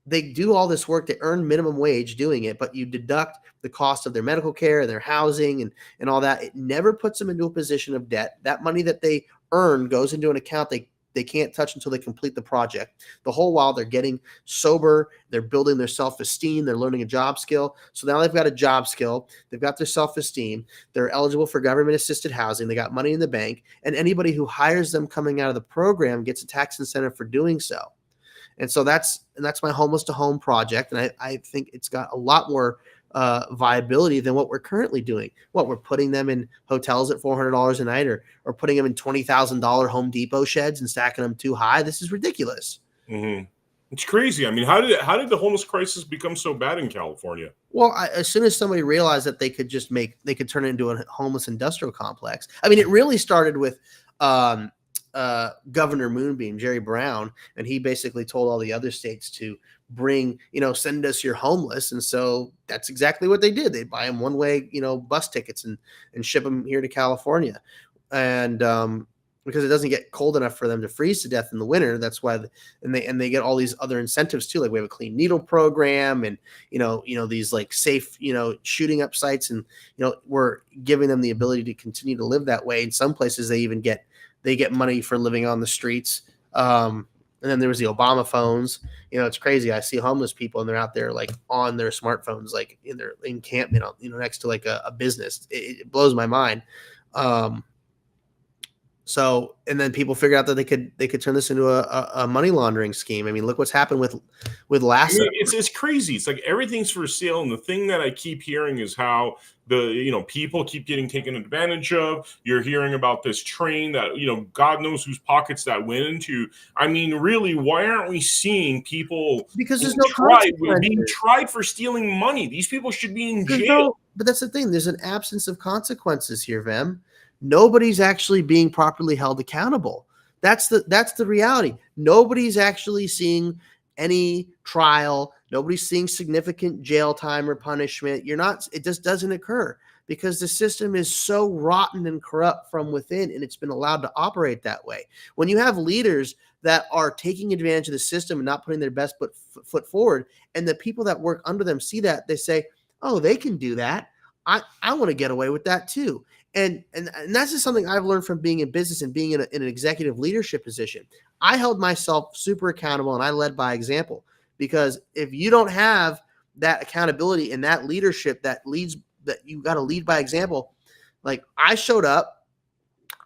they do all this work, they earn minimum wage doing it, but you deduct the cost of their medical care, their housing, and all that. It never puts them into a position of debt. That money that they earn goes into an account they can't touch until they complete the project. The whole while they're getting sober, they're building their self-esteem, they're learning a job skill. So now they've got a job skill, they've got their self-esteem, they're eligible for government-assisted housing, they got money in the bank, and anybody who hires them coming out of the program gets a tax incentive for doing so. And so that's my Homeless to Home project, and I think it's got a lot more viability than what we're currently doing. We're putting them in hotels at $400 a night, or putting them in $20,000 Home Depot sheds and stacking them too high. This is ridiculous. Mm-hmm. It's crazy. I mean, how did the homeless crisis become so bad in California? Well, as soon as somebody realized that they could turn it into a homeless industrial complex. I mean, it really started with Governor Moonbeam, Jerry Brown, and he basically told all the other states to bring, send us your homeless. And so that's exactly what they did. They buy them one-way, bus tickets and ship them here to California. And because it doesn't get cold enough for them to freeze to death in the winter, that's why. And they get all these other incentives too. Like we have a clean needle program, and these like safe, shooting up sites, and we're giving them the ability to continue to live that way. In some places, they even get money for living on the streets. And then there was the Obama phones. It's crazy. I see homeless people and they're out there like on their smartphones, like in their encampment, next to like a business. It blows my mind. So, and then people figured out that they could turn this into a money laundering scheme. I mean, look what's happened with Lassa. I mean, it's crazy. It's like everything's for sale. And the thing that I keep hearing is how people keep getting taken advantage of. You're hearing about this train that, God knows whose pockets that went into. I mean, really, why aren't we seeing people because there's no being tried for stealing money? These people should be in jail. But that's the thing. There's an absence of consequences here, Vem. Nobody's actually being properly held accountable. That's the reality. Nobody's actually seeing any trial. Nobody's seeing significant jail time or punishment. It just doesn't occur because the system is so rotten and corrupt from within, and it's been allowed to operate that way. When you have leaders that are taking advantage of the system and not putting their best foot forward, and the people that work under them see that, they say, oh, they can do that. I want to get away with that too. And that's just something I've learned from being in business and being in an executive leadership position. I held myself super accountable, and I led by example, because if you don't have that accountability and that leadership that you got to lead by example. Like I showed up,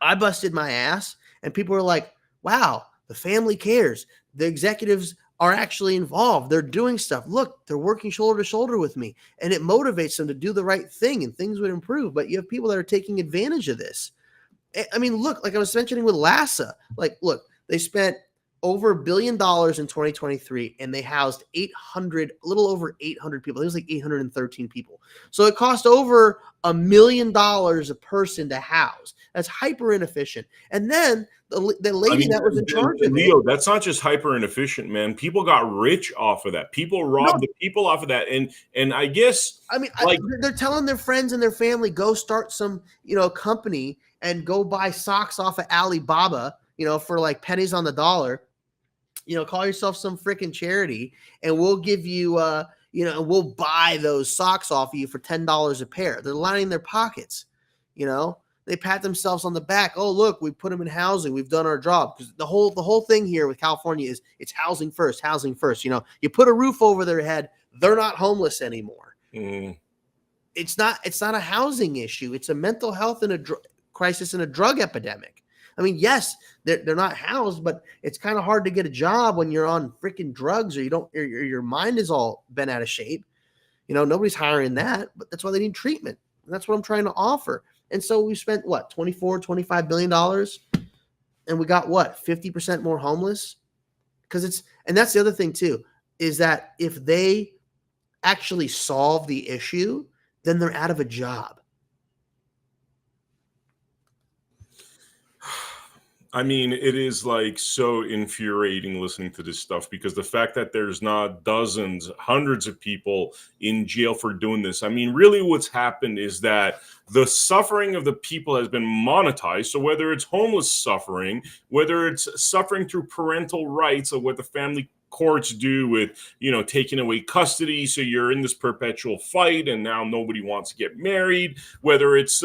I busted my ass, and people were like, wow, the family cares. The executives are actually involved. They're doing stuff. Look, they're working shoulder to shoulder with me, and it motivates them to do the right thing, and things would improve. But you have people that are taking advantage of this. I mean, look, like I was mentioning with Lassa, like, look, they spent over $1 billion in 2023, and they housed a little over 800 people. It was like 813 people. So it cost over $1 million a person to house. That's hyper inefficient. And then the lady that was in charge of Leo, that's not just hyper inefficient, man. People got rich off of that. People robbed the people off of that. And I guess, I mean, they're telling their friends and their family, go start some, company and go buy socks off of Alibaba, for like pennies on the dollar. Call yourself some freaking charity, and we'll give you, we'll buy those socks off of you for $10 a pair. They're lining their pockets. They pat themselves on the back. Oh, look, we put them in housing. We've done our job. Because the whole thing here with California is it's housing first, housing first. You put a roof over their head, they're not homeless anymore. Mm. It's not a housing issue. It's a mental health and crisis and a drug epidemic. I mean, yes, they're not housed, but it's kind of hard to get a job when you're on freaking drugs or your mind is all bent out of shape. Nobody's hiring that, but that's why they need treatment. And that's what I'm trying to offer. And so we spent what, 24, $25 billion, and we got what, 50% more homeless? And that's the other thing too, is that if they actually solve the issue, then they're out of a job. I mean, it is like so infuriating listening to this stuff, because the fact that there's not dozens, hundreds of people in jail for doing this. I mean, really what's happened is that the suffering of the people has been monetized. So whether it's homeless suffering, whether it's suffering through parental rights of what the family courts do with, taking away custody, so you're in this perpetual fight and now nobody wants to get married, whether it's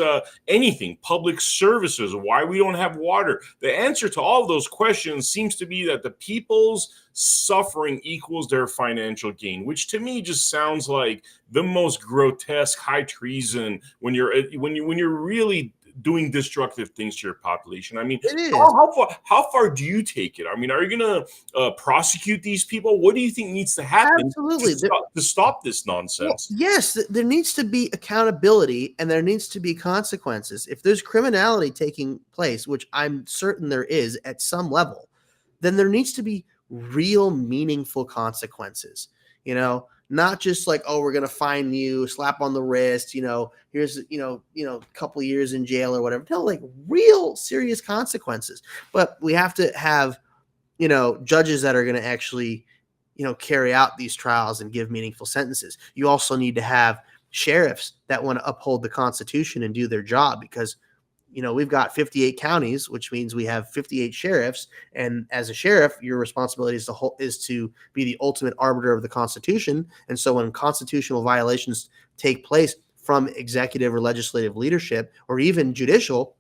anything, public services, why we don't have water. The answer to all of those questions seems to be that the people's suffering equals their financial gain, which to me just sounds like the most grotesque high treason when you're really doing destructive things to your population. I mean, It is. how far do you take it? I mean, are you going to prosecute these people? What do you think needs to happen Absolutely. to stop this nonsense? Well, yes, there needs to be accountability and there needs to be consequences. If there's criminality taking place, which I'm certain there is at some level, then there needs to be real meaningful consequences. Not just like, oh, we're going to fine you, slap on the wrist, here's, a couple of years in jail or whatever. No, like real serious consequences. But we have to have, judges that are going to actually, carry out these trials and give meaningful sentences. You also need to have sheriffs that want to uphold the Constitution and do their job, because we've got 58 counties, which means we have 58 sheriffs. And as a sheriff, your responsibility is to be the ultimate arbiter of the Constitution. And so when constitutional violations take place from executive or legislative leadership, or even judicial,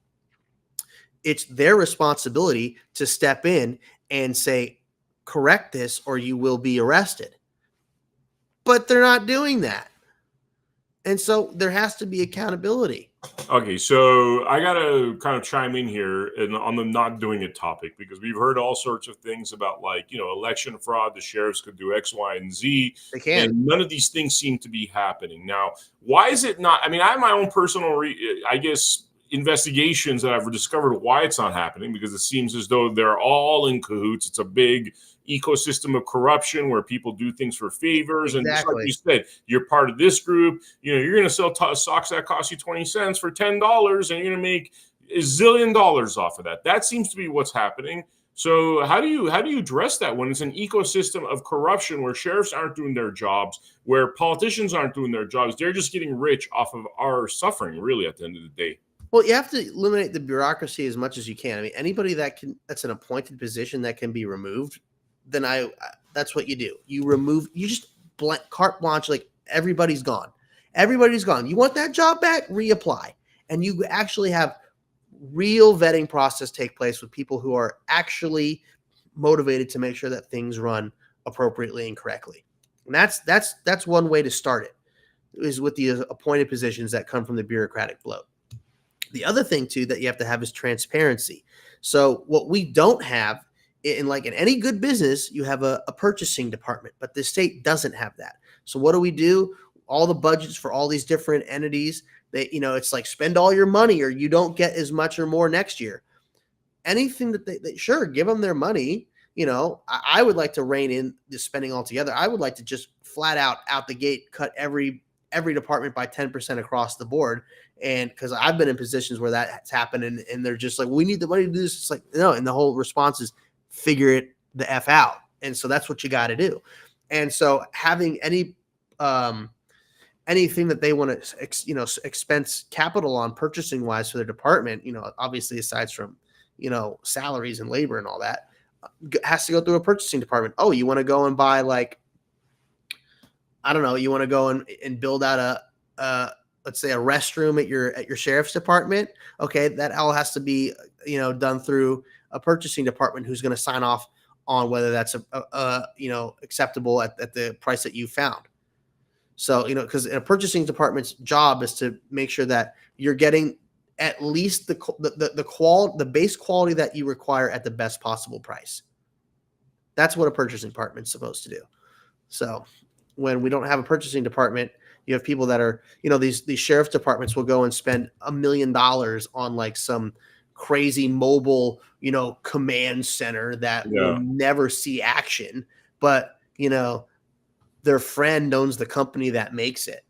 it's their responsibility to step in and say, correct this or you will be arrested. But they're not doing that. And so there has to be accountability. Okay, so I got to kind of chime in here on the not doing it topic, because we've heard all sorts of things about, like, election fraud. The sheriffs could do X, Y, and Z. They can. And none of these things seem to be happening. Now, why is it not? I mean, I have my own personal, investigations that I've discovered why it's not happening, because it seems as though they're all in cahoots. It's a big ecosystem of corruption where people do things for favors. Exactly. And just like you said, you're part of this group, you're going to sell socks that cost you 20 cents for $10, and you're going to make $1 zillion off of that. That seems to be what's happening. So how do you address that when it's an ecosystem of corruption where sheriffs aren't doing their jobs, where politicians aren't doing their jobs? They're just getting rich off of our suffering, really, at the end of the day. Well, you have to eliminate the bureaucracy as much as you can. I mean, anybody that's an appointed position that can be removed, then that's what you do. You just carte blanche, like everybody's gone. Everybody's gone. You want that job back? Reapply. And you actually have real vetting process take place with people who are actually motivated to make sure that things run appropriately and correctly. And that's one way to start it, is with the appointed positions that come from the bureaucratic bloat. The other thing too that you have to have is transparency. So what we don't have in any good business, you have a purchasing department, but the state doesn't have that. So what do? All the budgets for all these different entities, it's like spend all your money or you don't get as much or more next year. Anything that they sure, give them their money. I would like to rein in the spending altogether. I would like to just flat out the gate, cut every department by 10% across the board. And because I've been in positions where that's happened and they're just like, we need the money to do this. It's like, no. And the whole response is figure it the F out. And so that's what you got to do. And so having anything that they want to, expense capital on purchasing wise for their department, obviously aside from, salaries and labor and all that, has to go through a purchasing department. Oh, you want to go and buy you want to go and build out let's say a restroom at your sheriff's department. Okay. That all has to be, done through a purchasing department who's going to sign off on whether that's acceptable at the price that you found. So, because a purchasing department's job is to make sure that you're getting at least the base quality that you require at the best possible price. That's what a purchasing department is supposed to do. So when we don't have a purchasing department, you have people that are, these sheriff's departments will go and spend $1 million on like some crazy mobile, command center that will never see action, but their friend owns the company that makes it.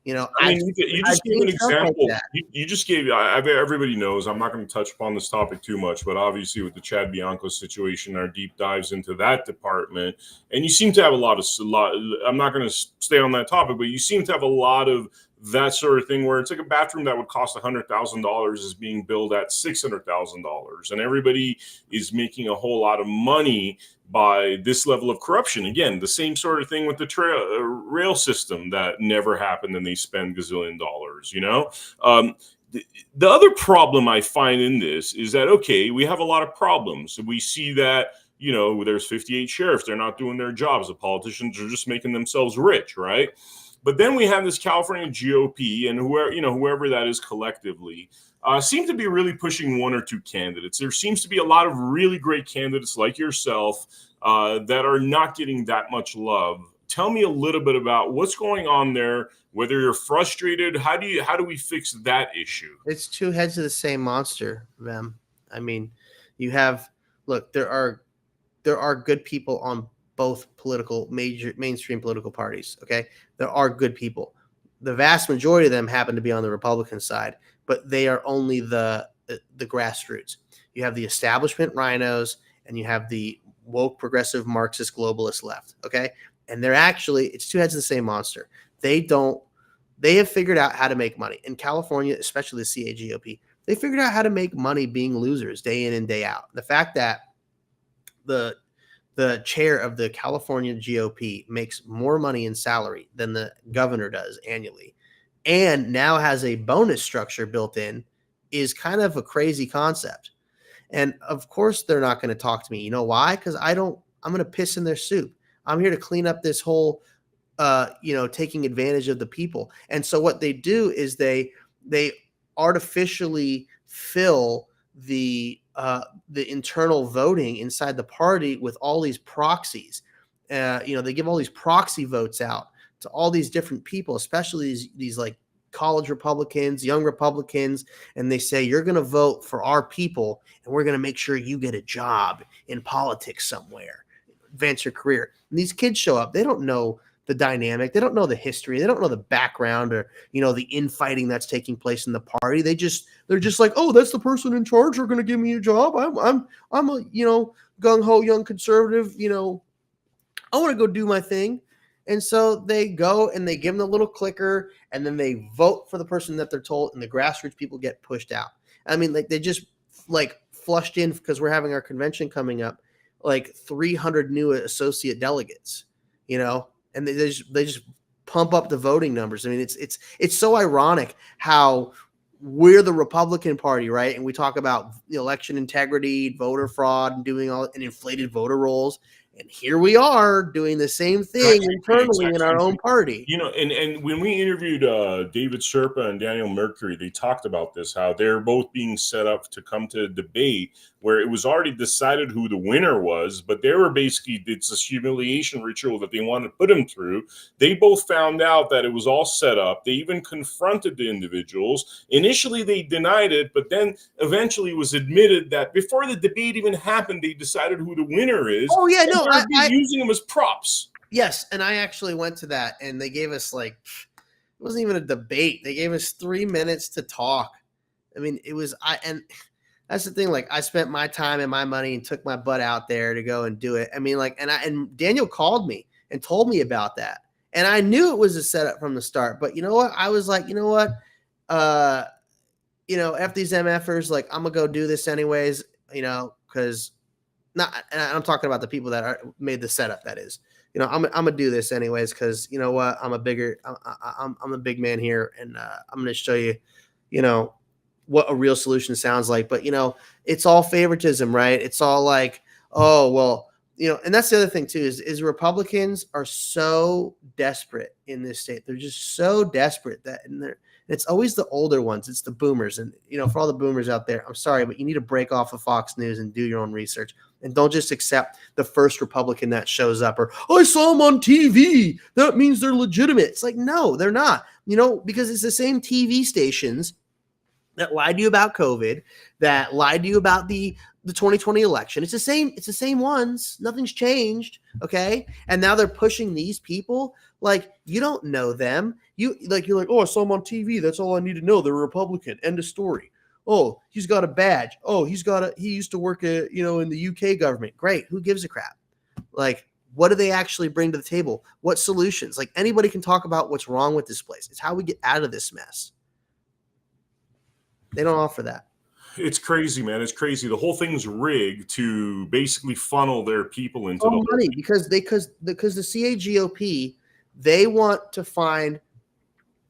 I mean, you just gave an example. Like you just gave. Everybody knows. I'm not going to touch upon this topic too much, but obviously with the Chad Bianco situation, our deep dives into that department, and you seem to have a lot. I'm not going to stay on that topic, but you seem to have a lot of that sort of thing where it's like a bathroom that would cost $100,000 is being billed at $600,000, and everybody is making a whole lot of money by this level of corruption. Again, the same sort of thing with the rail system that never happened, and they spend gazillion dollars. The other problem I find in this is that, okay, we have a lot of problems. We see that, there's 58 sheriffs. They're not doing their jobs. The politicians are just making themselves rich, right? But then we have this California GOP and whoever that is collectively seem to be really pushing one or two candidates. There seems to be a lot of really great candidates like yourself that are not getting that much love. Tell me a little bit about what's going on there, whether you're frustrated. How do we fix that issue? It's two heads of the same monster, Vem. I mean, there are good people on both mainstream political parties. Okay. There are good people. The vast majority of them happen to be on the Republican side, but they are only the grassroots. You have the establishment rhinos and you have the woke progressive Marxist globalist left. Okay. And it's two heads of the same monster. They have figured out how to make money in California, especially the CAGOP. They figured out how to make money being losers day in and day out. The fact that the chair of the California GOP makes more money in salary than the governor does annually, and now has a bonus structure built in, is kind of a crazy concept. And of course, they're not going to talk to me. You know why? Because I'm going to piss in their soup. I'm here to clean up this whole, taking advantage of the people. And so what they do is they artificially fill the internal voting inside the party with all these proxies. They give all these proxy votes out to all these different people, especially these like college Republicans, young Republicans, and they say, you're going to vote for our people and we're going to make sure you get a job in politics somewhere, advance your career. And these kids show up. They don't know the dynamic. They don't know the history. They don't know the background or, the infighting that's taking place in the party. They're just like, oh, that's the person in charge. They're going to give me a job. I'm a, gung-ho young conservative, I want to go do my thing. And so they go and they give them the little clicker and then they vote for the person that they're told, and the grassroots people get pushed out. I mean, like they just like flushed in, because we're having our convention coming up, like 300 new associate delegates, and they just pump up the voting numbers. I mean, it's so ironic how we're the Republican Party, right? And we talk about election integrity, voter fraud, and doing all and inflated voter rolls. And here we are doing the same thing internally in our own party. And when we interviewed David Serpa and Daniel Mercury, they talked about this, how they're both being set up to come to a debate where it was already decided who the winner was, but they were basically, it's this humiliation ritual that they wanted to put him through. They both found out that it was all set up. They even confronted the individuals. Initially, they denied it, but then eventually it was admitted that before the debate even happened, they decided who the winner is. Oh, yeah, no. They're using them as props. Yes, and I actually went to that, and they gave us it wasn't even a debate. They gave us 3 minutes to talk. I mean, and that's the thing. Like, I spent my time and my money and took my butt out there to go and do it. I mean, and Daniel called me and told me about that, and I knew it was a setup from the start. But you know what? I was like, you know what? F these MFers, like, I'm gonna go do this anyways. Because. Not, and I'm talking about the people that made the setup. That is, I'm gonna do this anyways because you know what? I'm a big man here, and I'm gonna show you, what a real solution sounds like. But it's all favoritism, right? It's all like, oh well, and that's the other thing too is Republicans are so desperate in this state. They're just so desperate that, and It's always the older ones. It's the boomers. And, for all the boomers out there, I'm sorry, but you need to break off of Fox News and do your own research. And don't just accept the first Republican that shows up or, I saw them on TV. That means they're legitimate. It's like, no, they're not, because it's the same TV stations that lied to you about COVID, that lied to you about the 2020 election. It's the same ones. Nothing's changed. Okay. And now they're pushing these people. Like, you don't know them. You're like, oh, I saw him on TV. That's all I need to know. They're a Republican. End of story. Oh, he's got a badge. Oh, he used to work in the UK government. Great. Who gives a crap? Like, what do they actually bring to the table? What solutions? Like, anybody can talk about what's wrong with this place. It's how we get out of this mess. They don't offer that. It's crazy, man. It's crazy. The whole thing's rigged to basically funnel their people into the money because the CAGOP, they want to find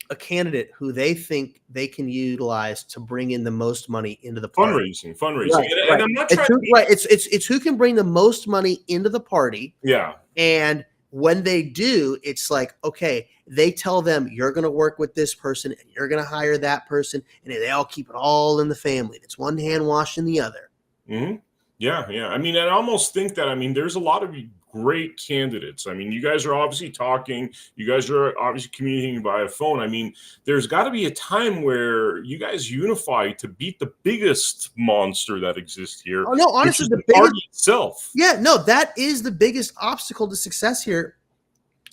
a candidate who they think they can utilize to bring in the most money into the party. Fundraising. Right. And I'm not trying it's who can bring the most money into the party. Yeah. And when they do, it's like, okay, they tell them you're going to work with this person and you're going to hire that person, and they all keep it all in the family. It's one hand washing the other. Mm-hmm. Yeah. I mean, I almost think that, there's a lot of great candidates. You guys are obviously talking. You guys are obviously communicating via phone. There's got to be a time where you guys unify to beat the biggest monster that exists here. Oh, no, honestly, the party itself. Yeah, no, that is the biggest obstacle to success here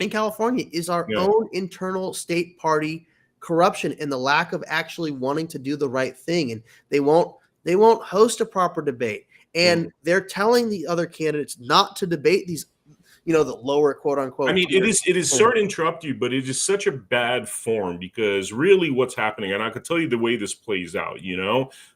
in California is our own internal state party corruption and the lack of actually wanting to do the right thing. And they won't host a proper debate. And they're telling the other candidates not to debate these, the lower quote unquote. It is sorry to interrupt you, but it is such a bad form because really what's happening, and I could tell you the way this plays out,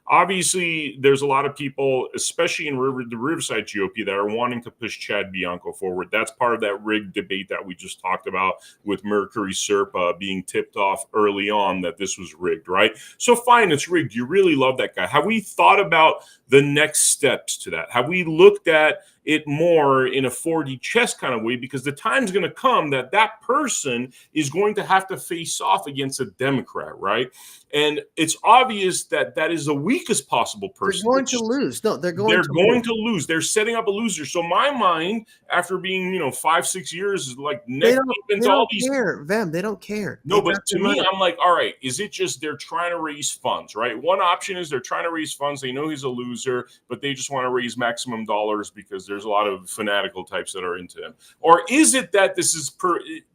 obviously there's a lot of people, especially in the Riverside GOP, that are wanting to push Chad Bianco forward. That's part of that rigged debate that we just talked about with Mercury Serpa being tipped off early on that this was rigged, right? So fine, it's rigged. You really love that guy. Have we thought about the next steps to that? Have we looked at it more in a 4D chess kind of way? Because the time's going to come that person is going to have to face off against a Democrat, right? And it's obvious that is the weakest possible person. They're going to lose. No, they're going to lose. They're setting up a loser. So my mind, after being 5-6 years, is like they don't care. Vem, they don't care. No, but to me, I'm like, all right, is it just they're trying to raise funds, right? One option is they're trying to raise funds. They know he's a loser, but they just want to raise maximum dollars because there's a lot of fanatical types that are into him. Or is it that this is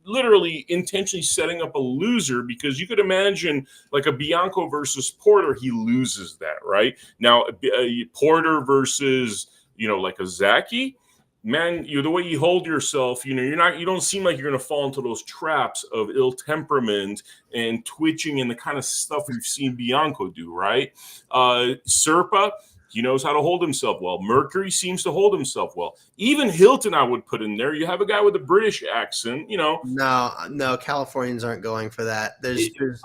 literally intentionally setting up a loser? Because you could imagine like a Bianco versus Porter, he loses that, right? Now, Porter versus, like a Zacky, man, the way you hold yourself, you don't seem like you're going to fall into those traps of ill temperament and twitching and the kind of stuff we've seen Bianco do, right? Serpa, he knows how to hold himself well. Mercury seems to hold himself well. Even Hilton, I would put in there. You have a guy with a British accent, No, Californians aren't going for that. They're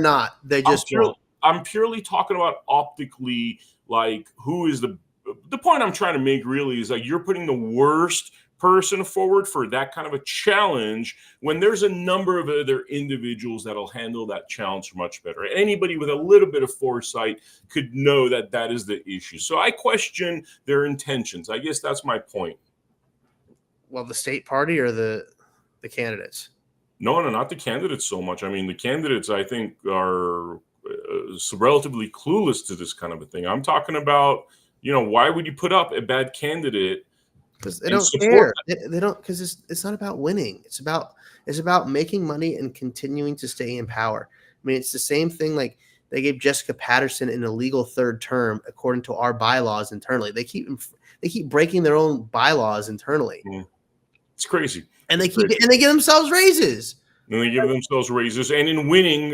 not. They just won't. I'm purely talking about optically, like who is the point I'm trying to make really is like you're putting the worst person forward for that kind of a challenge when there's a number of other individuals that'll handle that challenge much better. Anybody with a little bit of foresight could know that is the issue. So I question their intentions. I guess that's my point. Well, the state party or the candidates? No, not the candidates so much. The candidates I think are relatively clueless to this kind of a thing. I'm talking about, why would you put up a bad candidate? Because they don't care. They don't, because it's not about winning. It's about making money and continuing to stay in power. It's the same thing. Like they gave Jessica Patterson an illegal third term according to our bylaws internally. They keep breaking their own bylaws internally. It's crazy. And they give themselves raises. And they give themselves raises. And in winning,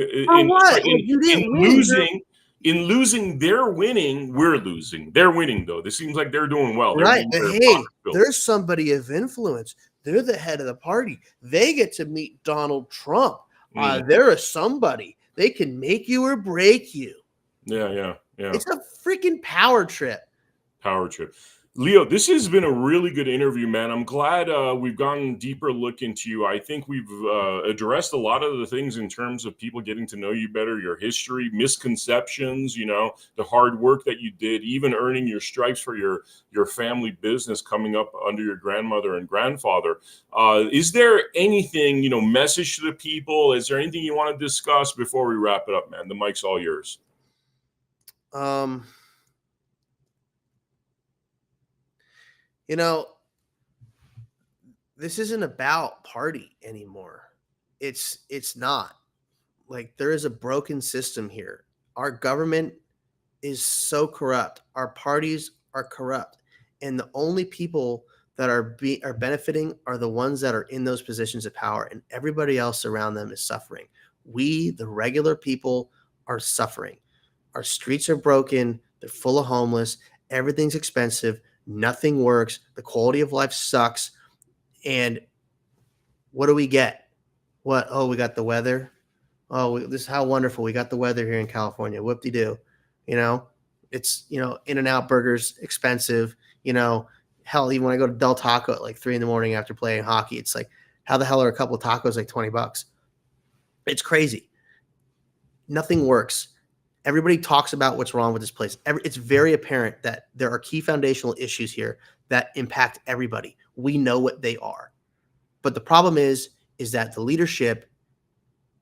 in losing, they're winning. We're losing. They're winning, though. This seems like they're doing well. Right. Hey, there's somebody of influence. They're the head of the party. They get to meet Donald Trump. They're a somebody. They can make you or break you. Yeah. It's a freaking power trip. Leo, this has been a really good interview, man. I'm glad we've gotten a deeper look into you. I think we've addressed a lot of the things in terms of people getting to know you better, your history, misconceptions, the hard work that you did, even earning your stripes for your family business coming up under your grandmother and grandfather. Is there anything, message to the people? Is there anything you want to discuss before we wrap it up, man? The mic's all yours. Um, you know, this isn't about party anymore. It's not. Like, there is a broken system here. Our government is so corrupt. Our parties are corrupt. And the only people that are benefiting are the ones that are in those positions of power, and everybody else around them is suffering. We, the regular people, are suffering. Our streets are broken. They're full of homeless. Everything's expensive. Nothing works. The quality of life sucks. And what do we get? What? Oh, we got the weather. Oh, this is how wonderful. We got the weather here in California. Whoop-de-doo. It's, In-N-Out burgers, expensive. Hell, even when I go to Del Taco at like 3 a.m. after playing hockey, it's like, how the hell are a couple of tacos like $20? It's crazy. Nothing works. Everybody talks about what's wrong with this place. It's very apparent that there are key foundational issues here that impact everybody. We know what they are. But the problem is that the leadership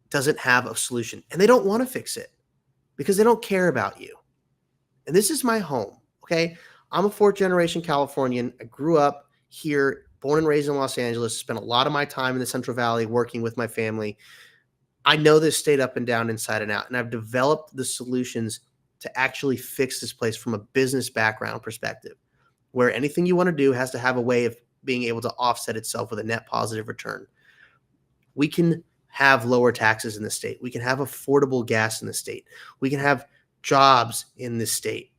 doesn't have a solution, and they don't want to fix it because they don't care about you. And this is my home, okay? I'm a fourth-generation Californian. I grew up here, born and raised in Los Angeles, spent a lot of my time in the Central Valley working with my family. I know this state up and down, inside and out, and I've developed the solutions to actually fix this place from a business background perspective, where anything you want to do has to have a way of being able to offset itself with a net positive return. We can have lower taxes in the state. We can have affordable gas in the state. We can have jobs in this state.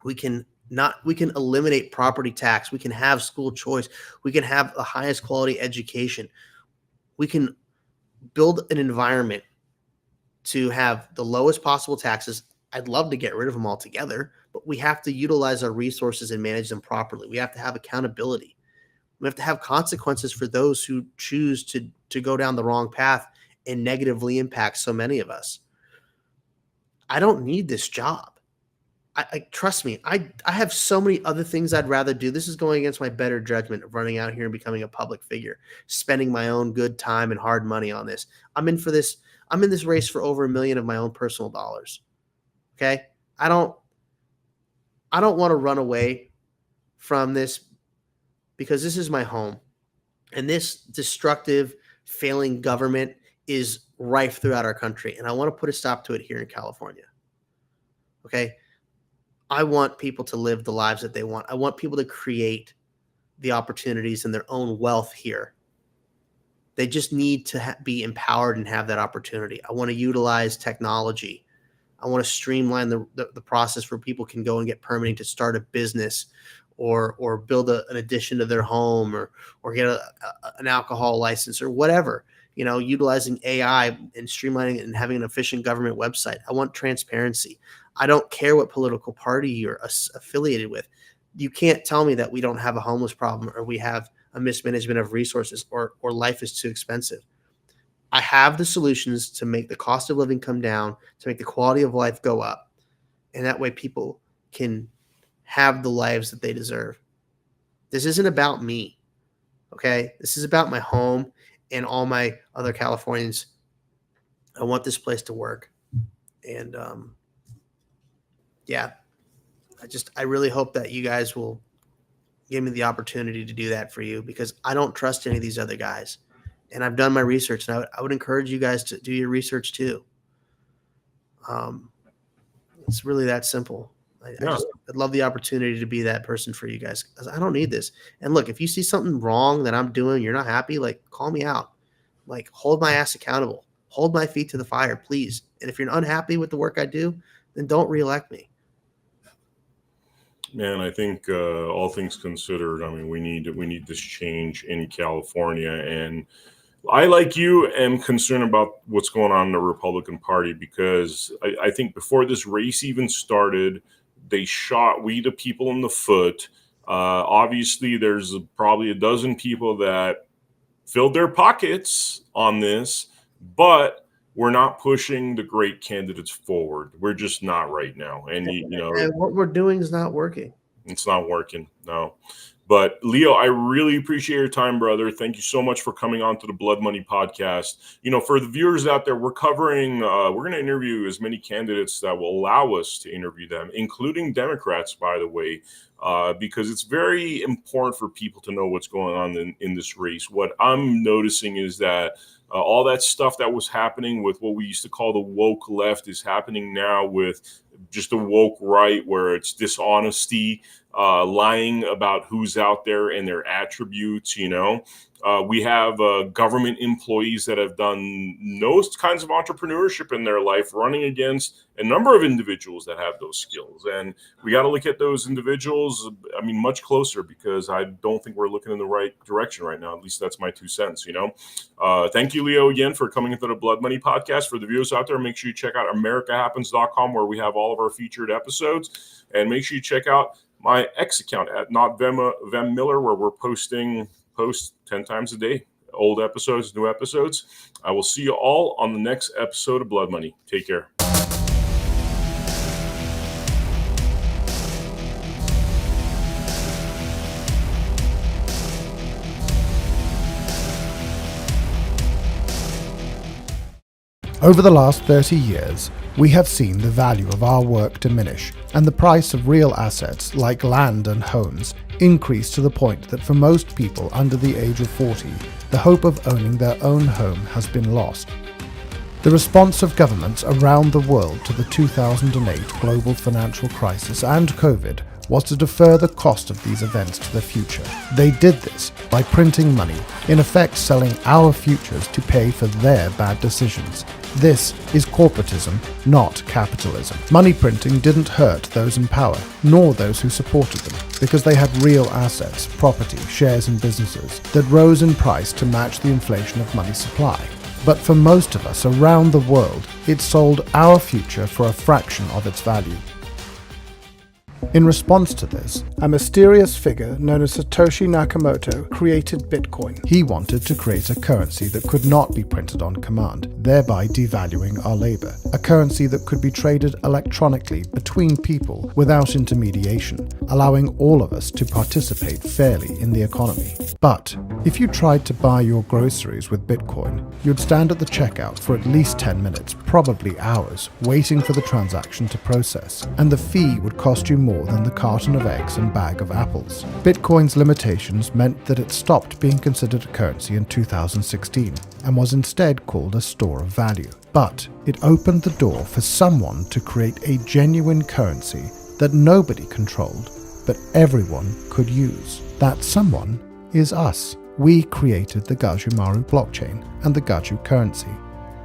We can eliminate property tax. We can have school choice. We can have the highest quality education. We can build an environment to have the lowest possible taxes. I'd love to get rid of them altogether, but we have to utilize our resources and manage them properly. We have to have accountability. We have to have consequences for those who choose to go down the wrong path and negatively impact so many of us. I don't need this job. I trust me. I have so many other things I'd rather do. This is going against my better judgment of running out here and becoming a public figure, spending my own good time and hard money on this. I'm in this race for over $1 million of my own personal dollars. Okay? I don't want to run away from this because this is my home. And this destructive, failing government is rife throughout our country. And I want to put a stop to it here in California. Okay? I want people to live the lives that they want. I want people to create the opportunities and their own wealth here. They just need to be empowered and have that opportunity. I want to utilize technology. I want to streamline the process where people can go and get permitting to start a business or build an addition to their home or get an alcohol license or whatever. Utilizing AI and streamlining it and having an efficient government website. I want transparency. I don't care what political party you're affiliated with. You can't tell me that we don't have a homeless problem or we have a mismanagement of resources or life is too expensive. I have the solutions to make the cost of living come down, to make the quality of life go up. And that way people can have the lives that they deserve. This isn't about me, okay? This is about my home and all my other Californians. I want this place to work. And yeah, I really hope that you guys will give me the opportunity to do that for you because I don't trust any of these other guys. And I've done my research, and I would encourage you guys to do your research too. It's really that simple. I'd love the opportunity to be that person for you guys because I don't need this. And look, if you see something wrong that I'm doing, you're not happy, like call me out. Like hold my ass accountable. Hold my feet to the fire, please. And if you're unhappy with the work I do, then don't reelect me. Man, I think all things considered, I mean, we need this change in California, and I, like you, am concerned about what's going on in the Republican Party because I think before this race even started, they shot we the people in the foot. Obviously, there's probably a dozen people that filled their pockets on this, but we're not pushing the great candidates forward. We're just not right now. And, And what we're doing is not working. It's not working. No. But Leo, I really appreciate your time, brother. Thank you so much for coming on to the Blood Money podcast. For the viewers out there, we're going to interview as many candidates that will allow us to interview them, including Democrats, by the way, because it's very important for people to know what's going on in this race. What I'm noticing is that all that stuff that was happening with what we used to call the woke left is happening now with just the woke right, where it's dishonesty, lying about who's out there and their attributes. We have government employees that have done those kinds of entrepreneurship in their life, running against a number of individuals that have those skills. And we got to look at those individuals, much closer, because I don't think we're looking in the right direction right now. At least that's my 2 cents, Thank you, Leo, again, for coming into the Blood Money podcast. For the viewers out there, make sure you check out AmericaHappens.com, where we have all of our featured episodes. And make sure you check out my X account at Vem Miller, where we're post 10 times a day, old episodes, new episodes. I will see you all on the next episode of Blood Money. Take care. Over the last 30 years, we have seen the value of our work diminish and the price of real assets like land and homes increase to the point that for most people under the age of 40, the hope of owning their own home has been lost. The response of governments around the world to the 2008 global financial crisis and COVID was to defer the cost of these events to the future. They did this by printing money, in effect selling our futures to pay for their bad decisions. This is corporatism, not capitalism. Money printing didn't hurt those in power, nor those who supported them, because they had real assets, property, shares in businesses that rose in price to match the inflation of money supply. But for most of us around the world, it sold our future for a fraction of its value. In response to this, a mysterious figure known as Satoshi Nakamoto created Bitcoin. He wanted to create a currency that could not be printed on command, thereby devaluing our labor. A currency that could be traded electronically between people without intermediation, allowing all of us to participate fairly in the economy. But if you tried to buy your groceries with Bitcoin, you'd stand at the checkout for at least 10 minutes, probably hours, waiting for the transaction to process, and the fee would cost you more than the carton of eggs and bag of apples. Bitcoin's limitations meant that it stopped being considered a currency in 2016 and was instead called a store of value. But it opened the door for someone to create a genuine currency that nobody controlled, but everyone could use. That someone is us. We created the Gajumaru blockchain and the Gaju currency.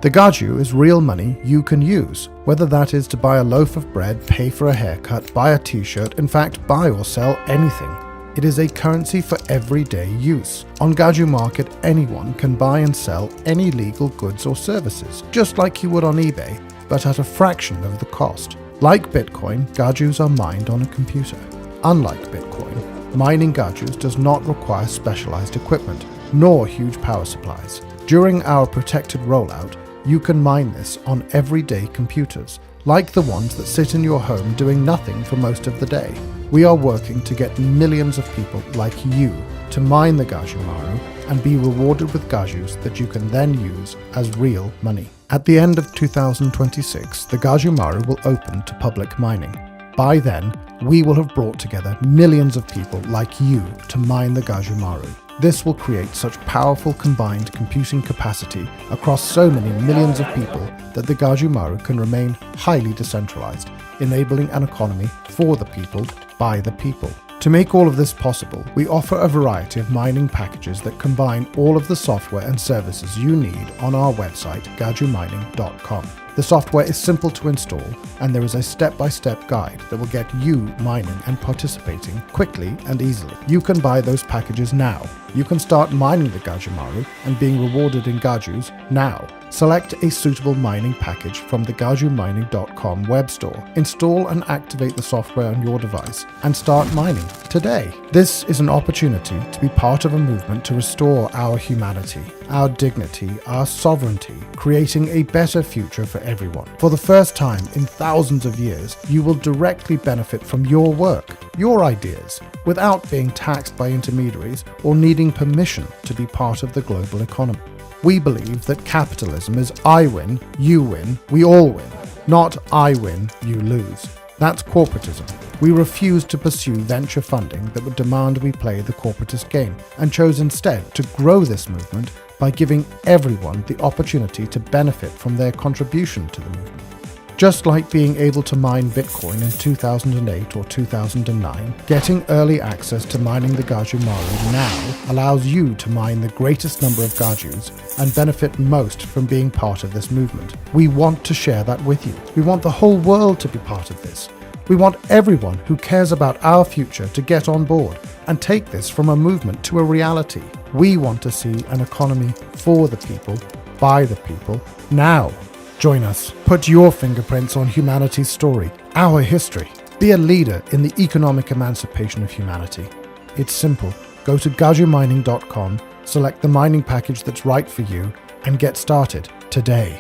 The Gaju is real money you can use, whether that is to buy a loaf of bread, pay for a haircut, buy a t-shirt, in fact buy or sell anything. It is a currency for everyday use. On Gaju Market, anyone can buy and sell any legal goods or services, just like you would on eBay, but at a fraction of the cost. Like Bitcoin, Gajus are mined on a computer. Unlike Bitcoin, mining Gajus does not require specialized equipment, nor huge power supplies. During our protected rollout, you can mine this on everyday computers, like the ones that sit in your home doing nothing for most of the day. We are working to get millions of people like you to mine the Gajumaru and be rewarded with Gajus that you can then use as real money. At the end of 2026, the Gajumaru will open to public mining. By then, we will have brought together millions of people like you to mine the Gajumaru. This will create such powerful combined computing capacity across so many millions of people that the Gajumaru can remain highly decentralized, enabling an economy for the people, by the people. To make all of this possible, we offer a variety of mining packages that combine all of the software and services you need on our website, gajumining.com. The software is simple to install, and there is a step-by-step guide that will get you mining and participating quickly and easily. You can buy those packages now. You can start mining the Gajumaru and being rewarded in Gajus now. Select a suitable mining package from the gajumining.com web store. Install and activate the software on your device and start mining today. This is an opportunity to be part of a movement to restore our humanity, our dignity, our sovereignty, creating a better future for everyone. For the first time in thousands of years, you will directly benefit from your work, your ideas, without being taxed by intermediaries or needing permission to be part of the global economy. We believe that capitalism is I win, you win, we all win, not I win, you lose. That's corporatism. We refuse to pursue venture funding that would demand we play the corporatist game, and chose instead to grow this movement by giving everyone the opportunity to benefit from their contribution to the movement. Just like being able to mine Bitcoin in 2008 or 2009, getting early access to mining the Gajumaru now allows you to mine the greatest number of Gajus and benefit most from being part of this movement. We want to share that with you. We want the whole world to be part of this. We want everyone who cares about our future to get on board and take this from a movement to a reality. We want to see an economy for the people, by the people, now. Join us. Put your fingerprints on humanity's story, our history. Be a leader in the economic emancipation of humanity. It's simple. Go to gajumining.com, select the mining package that's right for you, and get started today.